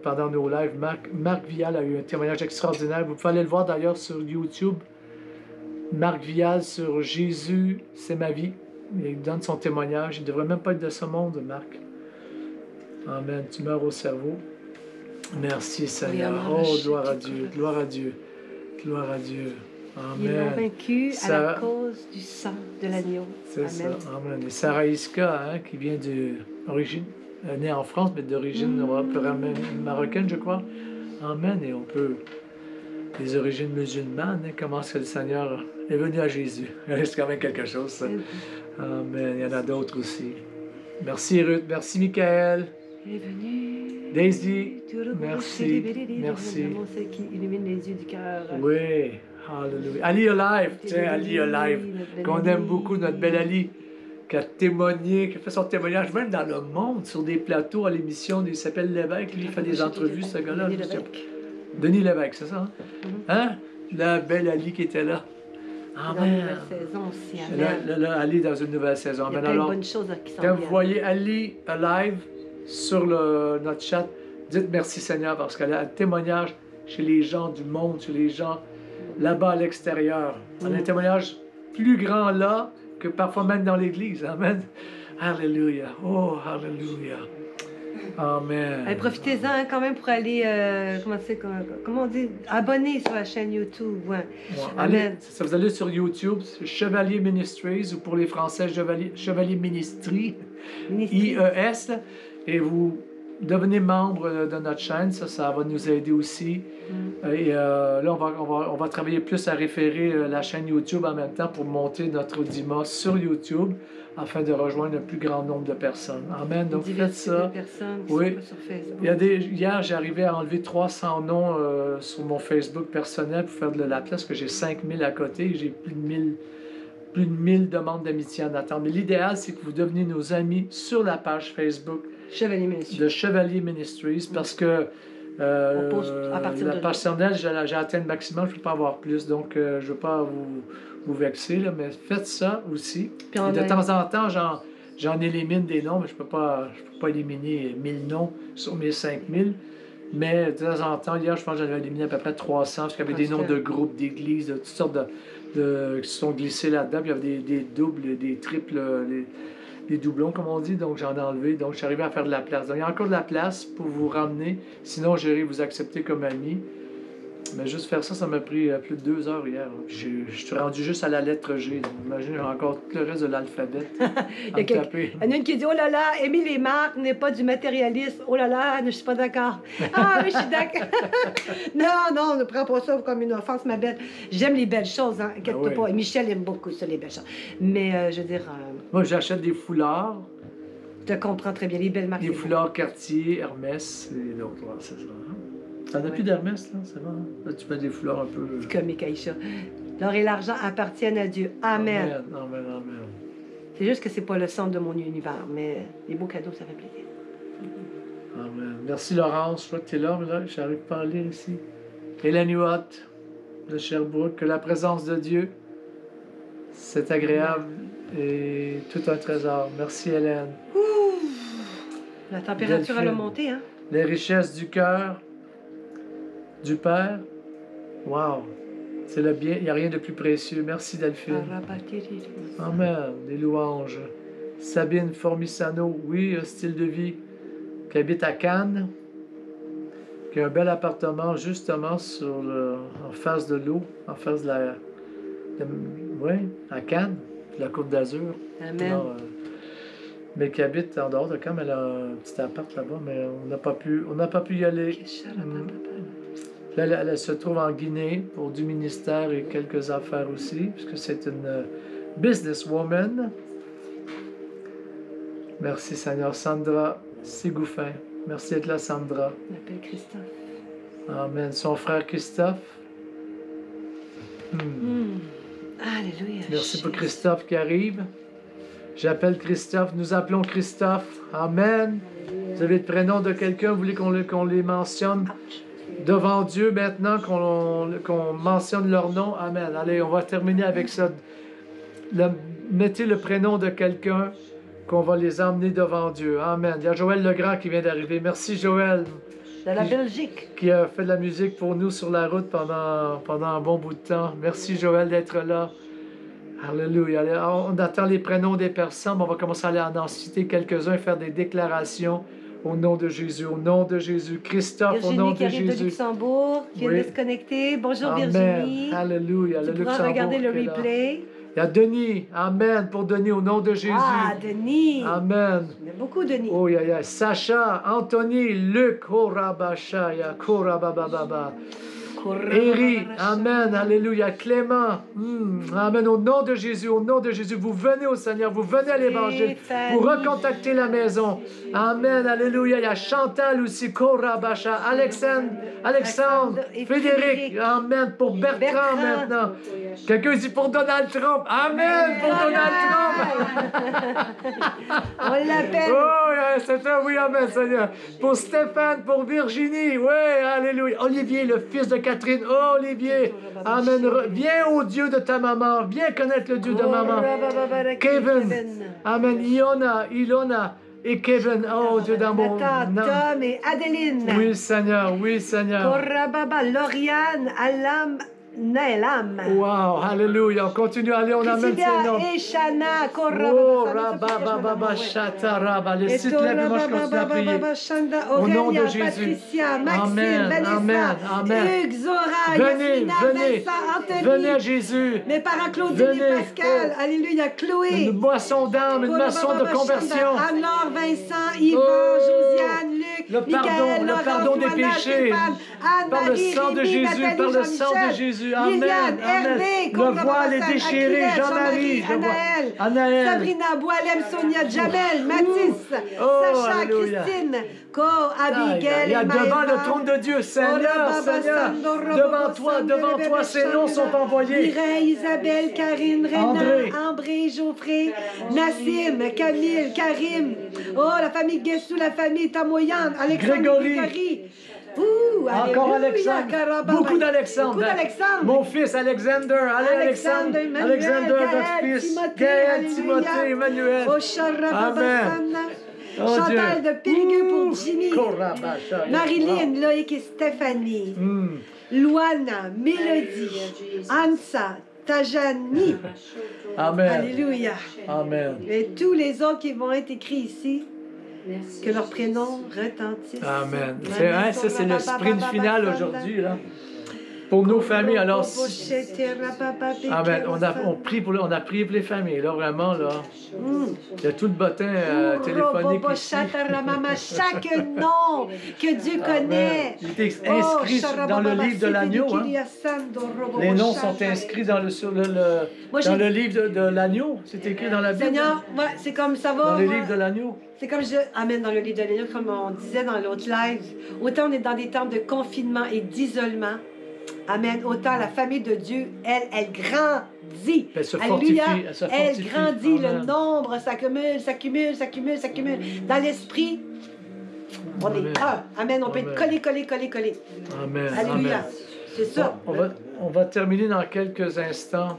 pendant nos lives. Marc Vial a eu un témoignage extraordinaire. Vous pouvez aller le voir d'ailleurs sur YouTube. Marc Vial sur Jésus, c'est ma vie. Il donne son témoignage. Il ne devrait même pas être de ce monde, Marc. Amen. Tumeur au cerveau. Merci Seigneur. Oh, gloire à Dieu, gloire à Dieu, gloire à Dieu. Amen. Ils l'ont vaincu à la cause du sang de l'agneau. C'est ça, amen. Et Sarah Iska, hein, qui vient d'origine, née en France, mais d'origine marocaine, je crois. Amen. Et on peut, les origines musulmanes, hein, comment est-ce que le Seigneur est venu à Jésus. C'est quand même quelque chose, ça. Amen. Il y en a d'autres aussi. Merci Ruth, merci Michael. Il est venu. Daisy, merci, merci. Qui illumine les yeux du cœur. Oui, hallelujah. Ali Alive, tiens, Ali Alive, qu'on aime beaucoup, notre belle Ali, qui a témoigné, qui a fait son témoignage même dans le monde, sur des plateaux à l'émission, il s'appelle Lévesque, lui, il fait des entrevues, ce gars-là. Denis Lévesque, c'est ça? Hein? La belle Ali qui était là. Amen. Dans une nouvelle saison aussi, amen. Là, Ali dans une nouvelle saison. Il y a plein de bonnes choses qui s'en quand viennent. vous voyez Ali Alive sur notre chat, dites merci Seigneur parce qu'elle a un témoignage chez les gens du monde, chez les gens là-bas à l'extérieur. Elle a un témoignage plus grand là que parfois même dans l'église. Amen. Alléluia. Oh, alléluia. Amen. Allez, profitez-en quand même pour aller, comment on dit, abonner sur la chaîne YouTube. Ouais. Amen. Ça, vous allez sur YouTube, Chevalier Ministries, ou pour les Français, Chevalier Ministry, IES, là, et vous devenez membre de notre chaîne, ça va nous aider aussi. Et là, on va travailler plus à référer la chaîne YouTube en même temps pour monter notre audimat sur YouTube afin de rejoindre un plus grand nombre de personnes. Amen. Donc, faites ça. Oui. Sur Facebook. Hier, j'ai arrivé à enlever 300 noms sur mon Facebook personnel pour faire de la place, parce que j'ai 5000 à côté et j'ai plus de 1000 demandes d'amitié en attente. Mais l'idéal, c'est que vous deveniez nos amis sur la page Facebook de Chevalier Ministries, parce que la page personnelle, j'ai atteint le maximum, je ne peux pas avoir plus, donc je ne veux pas vous vexer, là, mais faites ça aussi. Et de temps en temps, j'en élimine des noms, mais je ne peux pas éliminer 1000 noms sur mes 5000. Mais de temps en temps, hier, je pense que j'avais éliminé à peu près 300, parce qu'il y avait des noms de groupes, d'églises, de toutes sortes qui se sont glissés là-dedans. Puis il y avait des doubles, des triples, des doublons, comme on dit. Donc j'en ai enlevé. Donc je suis arrivé à faire de la place. Donc il y a encore de la place pour vous ramener. Sinon, j'irai vous accepter comme ami. Mais juste faire ça, ça m'a pris plus de 2 heures hier. Je suis rendu juste à la lettre G. Donc, imagine, j'ai encore tout le reste de l'alphabet. Il y en a une qui dit, oh là là, Émile et Marc n'est pas du matérialisme. Oh là là, je ne suis pas d'accord. Ah oui, je suis d'accord. non, ne prends pas ça comme une offense, ma belle. J'aime les belles choses, hein. Inquiète-toi pas. Et Michel aime beaucoup ça, les belles choses. Mais je veux dire... Moi, j'achète des foulards. Je comprends très bien, les belles marques. Des foulards Cartier, Hermès et d'autres, c'est ça. T'en as plus d'Hermès, là, c'est bon. Là, tu mets des foulards un peu... C'est comique, Aïcha. L'or et l'argent appartiennent à Dieu. Amen. Amen. C'est juste que c'est pas le centre de mon univers, mais les beaux cadeaux, ça fait plaisir. Amen. Merci, Laurence. Je vois que tu es là, mais là, j'arrive pas à lire ici. Hélène Huot, de Sherbrooke. Que la présence de Dieu, c'est agréable et tout un trésor. Merci, Hélène. Ouh! La température a monté, hein? Les richesses du cœur du Père. Wow! C'est le bien, il n'y a rien de plus précieux. Merci Delphine. Amen. Les louanges. Sabine Formisano, oui, un style de vie, qui habite à Cannes, qui a un bel appartement justement en face de l'eau, en face de la... oui, à Cannes, la Côte d'Azur. Amen. Alors, mais qui habite en dehors de Cannes, elle a un petit appart là-bas, mais on n'a pas pu y aller. Là, elle se trouve en Guinée pour du ministère et quelques affaires aussi, puisque c'est une businesswoman. Merci Seigneur. Sandra Ségouffin. Merci d'être là, Sandra. On appelle Christophe. Amen. Son frère Christophe. Alléluia. Merci pour Christophe qui arrive. J'appelle Christophe. Nous appelons Christophe. Amen. Vous avez le prénom de quelqu'un, vous voulez qu'on les mentionne devant Dieu maintenant, qu'on mentionne leur nom. Amen. Allez, on va terminer avec ça. Mettez le prénom de quelqu'un qu'on va les emmener devant Dieu. Amen. Il y a Joël Legrand qui vient d'arriver. Merci Joël. De la Belgique. Qui a fait de la musique pour nous sur la route pendant un bon bout de temps. Merci Joël d'être là. Alléluia. On attend les prénoms des personnes. On va commencer à en citer quelques-uns et faire des déclarations au nom de Jésus. Au nom de Jésus. Christophe, Virginie, au nom de qui arrive Jésus. de Luxembourg, qui vient de se connecter. Bonjour Amen. Virginie. Alléluia. Tu Le pourras Luxembourg regarder le qui est là. replay. Il y a Denis. Amen. Pour Denis, au nom de Jésus. Ah, Denis. Amen. Il y a beaucoup Denis. Oh, yeah, yeah. Sacha, Anthony, Luc, Korabashaya, Korabababa. Eri, Amen, Alléluia, Clément, Amen, au nom de Jésus, vous venez au Seigneur, vous venez à l'Évangile, vous recontactez la maison, Amen, Alléluia, il y a Chantal aussi, Korabasha, Alexandre, Frédéric, Amen, pour Bertrand maintenant, quelqu'un dit pour Donald Trump, Amen, pour Donald Trump, On l'appelle. Oh, c'est ça, oui, Amen, Seigneur, pour Stéphane, pour Virginie, oui, Alléluia, Olivier, le fils de Catherine, oh Olivier, Amen. Viens au Dieu de ta maman, viens connaître le Dieu de maman. Kevin, Amen. Ilona et Kevin, oh Dieu d'amour. Tom et Adeline. Oui, Seigneur, oui, Seigneur. Korababa, Lauriane, Alam, Naelam. Wow, Alléluia. On continue à aller, on amène ces noms. Et Shana, Oh, Rabba, Shataraba. Les sites lèvent, moi je continue à prier. Au nom de Jésus. Patricia, Maxime, Amen, Vanessa, Amen, Amen. Hugues, Zora, Venez, Yasmina, venez, Vincent, Anthony. venez à Jésus. Mes parents Claudine Venez. et Pascal. Alléluia, Chloé. Une boisson d'âme, une boisson de conversion. Anor, Vincent, Yvan, Oh, Josiane, Luc, le pardon, Michael, le Laurence, pardon des Joanna, péchés. Stéphane, Anne, Par le Marie, sang de Rémi, Jésus, Nathalie, par le sang de Jean-Michel, Jésus. Amen, Liliane, amen. Hervé, Le voile est Hassan, déchiré, Akilel, Jean-Marie, Anaël, Anaël. Sabrina, Boalem, Sonia, Jamel, Mathis, Oh, Sacha, alléluia. Christine, Ko, Abigail, Il y a et devant Maëva. le trône de Dieu, Seigneur, Seigneur. Devant toi, ces noms sont envoyés. Mireille, Isabelle, Karine, André. Rénan, Ambré, Geoffrey, Nassim, Camille, Karim. Oh, la famille Guessou, la famille Tamoyan, Alexandre, Grégory. Grégory. Ouh, Encore alléluia, Alexandre. Karababa. Beaucoup d'Alexandre. Beaucoup d'Alexandre. Mon fils Alexander. Allez, Alexandre. Emmanuel, Alexander, Gaël, notre fils. Timothée, Gaël, alléluia. Timothée, Emmanuel. Oh, Sharababa, Amen. Sanna. Oh, Chantal Dieu. de Périgueux pour Jimmy. Korabasha. Marilyn, Loïc et Stéphanie. Luana, Mélodie, Ansa, Tajani. Amen. Alléluia. Amen. Et tous les autres qui vont être écrits ici, que leurs prénoms retentissent. Amen. Ça, c'est le sprint final aujourd'hui, là. Pour nos familles, alors. Amen. On a prié pour les familles, là, vraiment, là. Il y a tout le bottin téléphonique ici. Chaque nom que Dieu connaît. Il est inscrit dans le livre de l'agneau. Hein. Les noms sont inscrits dans le livre de l'agneau. C'est écrit dans la Bible. Seigneur, ouais, c'est comme ça va. Dans le livre de l'agneau. C'est comme je amène dans le livre de l'agneau, comme on disait dans l'autre live. Autant on est dans des temps de confinement et d'isolement. Amen. Autant la famille de Dieu, elle grandit. Elle se Alléluia. fortifie. Elle grandit. Amen. Le nombre s'accumule. Dans l'esprit, on Amen. est un. Amen. On peut être collé. Amen. Alléluia. Amen. C'est ça. On va terminer dans quelques instants.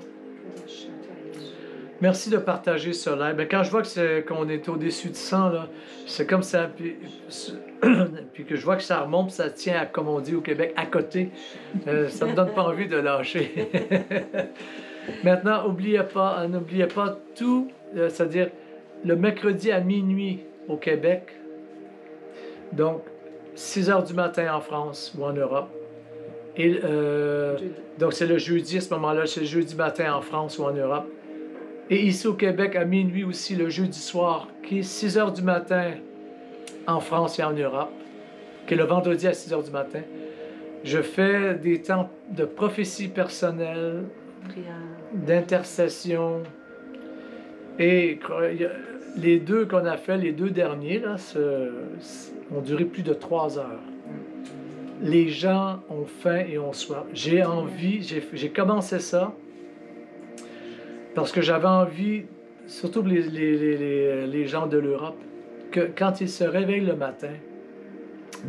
Merci de partager ce live. Ben, quand je vois qu'on est au-dessus de 100, là, c'est comme ça. Puis que je vois que ça remonte, puis ça tient, comme on dit au Québec, à côté. Ça ne me donne pas envie de lâcher. Maintenant, n'oubliez pas tout, c'est-à-dire le mercredi à minuit au Québec, donc 6 heures du matin en France ou en Europe. Et, donc c'est le jeudi à ce moment-là, c'est le jeudi matin en France ou en Europe. Et ici au Québec, à minuit aussi, le jeudi soir, qui est 6 heures du matin en France et en Europe, qui est le vendredi à 6 heures du matin. Je fais des temps de prophétie personnelle, d'intercession. Et les deux qu'on a fait, les deux derniers, là, ont duré plus de 3 heures. Les gens ont faim et ont soif. J'ai envie, j'ai commencé ça parce que j'avais envie, surtout les gens de l'Europe, que quand ils se réveillent le matin,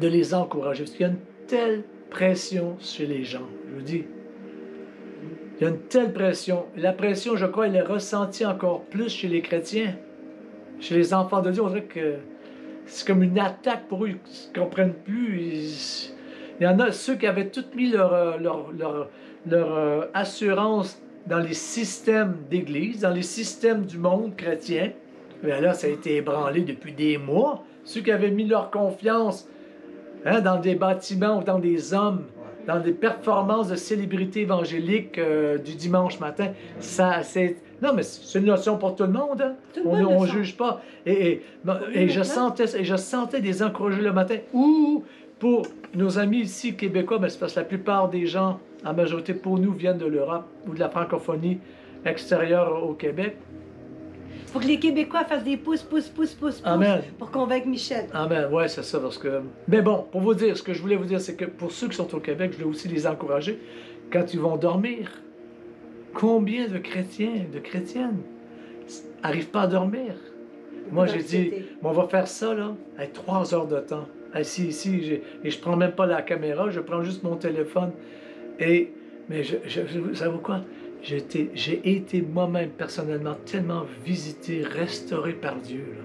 de les encourager. Parce qu'il y a une telle pression chez les gens, je vous dis. Il y a une telle pression. La pression, je crois, elle est ressentie encore plus chez les chrétiens, chez les enfants de Dieu. On dirait que c'est comme une attaque pour eux, ils ne comprennent plus. Il y en a ceux qui avaient tout mis leur assurance dans les systèmes d'Église, dans les systèmes du monde chrétien. Mais là, ça a été ébranlé depuis des mois. Ceux qui avaient mis leur confiance dans des bâtiments ou dans des hommes, dans des performances de célébrités évangéliques du dimanche matin, non, mais c'est une notion pour tout le monde. Hein? On ne juge pas. Et je sentais des encouragés le matin. Ou pour nos amis ici québécois, mais c'est parce que la plupart des gens, en majorité pour nous, viennent de l'Europe ou de la francophonie extérieure au Québec. Il faut que les Québécois fassent des pouces Amen. Pour convaincre Michel. Amen, ouais, c'est ça. Parce que... Mais bon, pour vous dire, ce que je voulais vous dire, c'est que pour ceux qui sont au Québec, je voulais aussi les encourager. Quand ils vont dormir, combien de chrétiens, de chrétiennes n'arrivent pas à dormir? Moi, j'ai dit, on va faire ça, là, avec 3 heures de temps. Assis ici, et je prends même pas la caméra, je prends juste mon téléphone. Mais savez-vous quoi? J'ai été moi-même personnellement tellement visité, restauré par Dieu, là,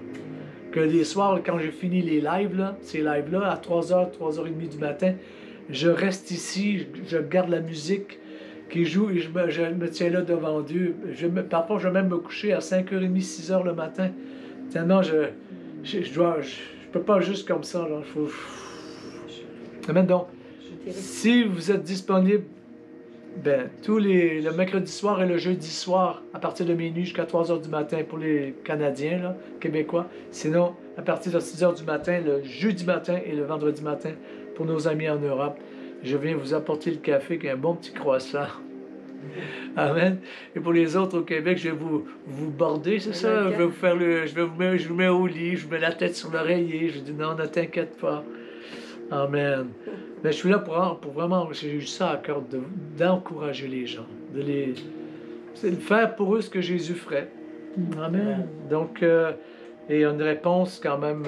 que les soirs, quand j'ai fini les lives, là, ces lives-là, à 3h, 3h30 du matin, je reste ici, je garde la musique qui joue et je me tiens là devant Dieu. Parfois, je vais même me coucher à 5h30, 6h le matin. Tellement je peux pas juste comme ça. Là. Amen. Donc, si vous êtes disponible, le mercredi soir et le jeudi soir, à partir de minuit jusqu'à 3h du matin pour les Canadiens, là, Québécois. Sinon, à partir de 6h du matin, le jeudi matin et le vendredi matin pour nos amis en Europe. Je viens vous apporter le café avec un bon petit croissant. Amen. Et pour les autres au Québec, je vais vous border, c'est ça? Je vais vous faire je vous mets au lit, je vous mets la tête sur l'oreiller. Je dis non, ne t'inquiète pas. Amen. Mais je suis là pour vraiment, j'ai eu ça à cœur d'encourager les gens, de faire pour eux ce que Jésus ferait. Amen. Donc, et une réponse quand même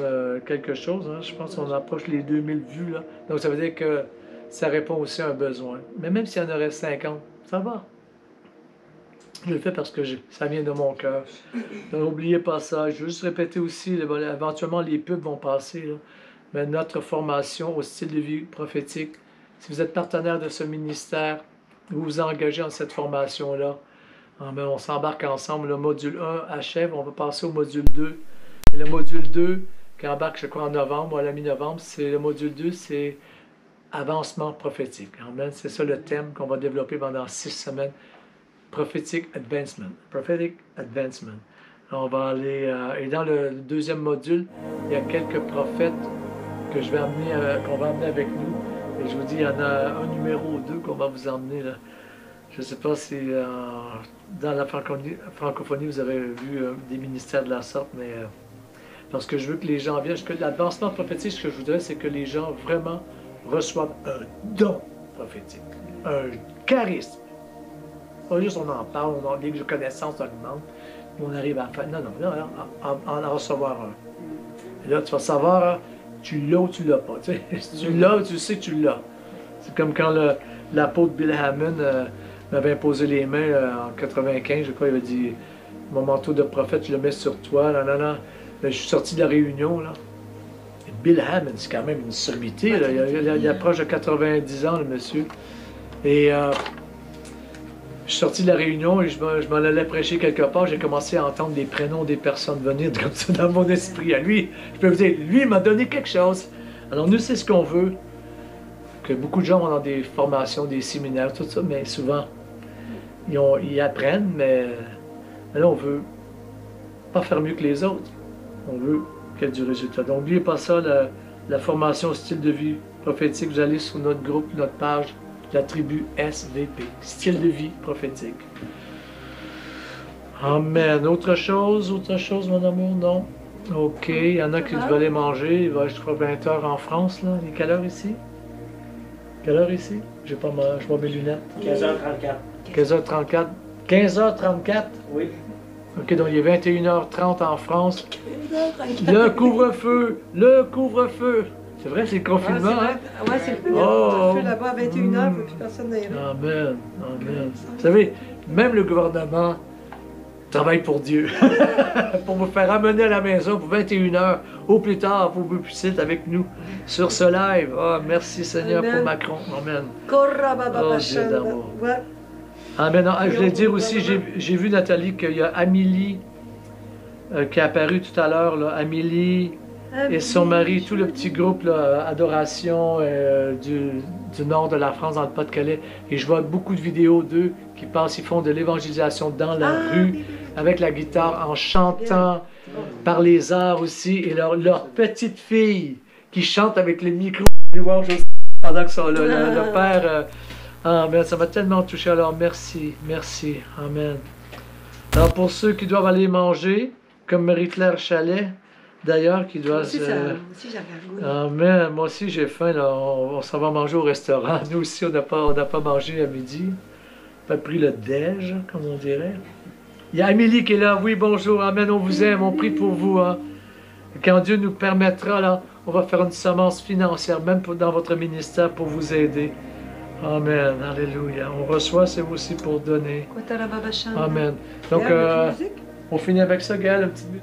quelque chose. Hein. Je pense qu'on approche les 2000 vues là. Donc ça veut dire que ça répond aussi à un besoin. Mais même s'il y en aurait 50, ça va. Je le fais parce que ça vient de mon cœur. N'oubliez pas ça. Je veux juste répéter aussi, éventuellement les pubs vont passer. Là. Mais notre formation au style de vie prophétique, si vous êtes partenaire de ce ministère, vous vous engagez dans cette formation-là, on s'embarque ensemble. Le module 1 achève, on va passer au module 2. Et le module 2, qui embarque, je crois, en novembre ou à la mi-novembre, le module 2, c'est avancement prophétique. Amen. C'est ça le thème qu'on va développer pendant 6 semaines. Prophetic Advancement. Prophetic Advancement. On va aller... et dans le deuxième module, il y a quelques prophètes que qu'on va amener avec nous. Et je vous dis, il y en a un numéro 2 qu'on va vous emmener. Là. Je ne sais pas si dans la francophonie, vous avez vu des ministères de la sorte, mais parce que je veux que les gens viennent. L'avancement prophétique, ce que je voudrais, c'est que les gens vraiment reçoivent un don prophétique, un charisme. Pas juste on en parle, on a des connaissances augmentent, on arrive à faire. Non, en recevoir un. Et là, tu vas savoir, tu l'as ou tu l'as pas. Tu sais. Si tu l'as, tu sais que tu l'as. C'est comme quand l'apôtre Bill Hammond m'avait imposé les mains en 95, je crois, il avait dit Mon manteau de prophète, je le mets sur toi. Là, là, là. Là, je suis sorti de la réunion. Là. Et Bill Hammond, c'est quand même une sommité. Là. Il approche de 90 ans, le monsieur. Et je suis sorti de la réunion et je m'en allais prêcher quelque part. J'ai commencé à entendre des prénoms des personnes venir comme ça dans mon esprit. À lui, je peux vous dire, lui, il m'a donné quelque chose. Alors, nous, c'est ce qu'on veut. Que beaucoup de gens vont dans des formations, des séminaires, tout ça, mais souvent, ils apprennent, mais là, on veut pas faire mieux que les autres. On veut qu'il y ait du résultat. Donc, n'oubliez pas ça, la formation style de vie prophétique. Vous allez sur notre groupe, notre page, la tribu SVP, style de vie prophétique. Amen. Autre chose, mon amour? Non? OK. Il y en a qui doivent aller manger. Il va être 20 heures en France, là. Il est quelle heure ici? Quelle heure ici? Je vois mes lunettes. 15h34. 15h34. 15h34? Oui. OK, donc il est 21h30 en France. Le couvre-feu! Le couvre-feu! C'est vrai, c'est le confinement, hein? Ouais, c'est le Oh. feu là-bas à 21h, il ne plus personne n'aille. Amen. Amen. Vous savez, même le gouvernement travaille pour Dieu. Pour vous faire amener à la maison pour 21h. Au plus tard, pour que vous puissiez être avec nous sur ce live. Oh, merci Seigneur Amen. pour Macron. Amen. Oh, Dieu d'amour. Amen. Ah, je voulais dire aussi, j'ai vu Nathalie qu'il y a Amélie qui est apparue tout à l'heure. là. Amélie et son mari, tout le petit groupe là, Adoration du nord de la France, dans le Pas-de-Calais. Et je vois beaucoup de vidéos d'eux qui passent, ils font de l'évangélisation dans la rue, avec la guitare, en chantant, par les arts aussi. Et leur petite fille qui chante avec les micros de louange aussi, pendant qu'ils sont là. Le père, amen, ça m'a tellement touché. Alors merci, merci, amen. Alors pour ceux qui doivent aller manger, comme Marie-Claire Chalet, d'ailleurs, qui doit Aussi, se... aussi j'avais un goût. Amen. Moi aussi, j'ai faim. Là. On s'en va manger au restaurant. Nous aussi, on n'a pas mangé à midi. Pas pris le déj, comme on dirait. Il y a Amélie qui est là. Oui, bonjour. Amen. On vous aime. On prie pour vous. Hein. Quand Dieu nous permettra, là, on va faire une semence financière, même dans votre ministère, pour vous aider. Amen. Alléluia. On reçoit, c'est aussi pour donner. Amen. Donc, on finit avec ça, Gaël, un petit but.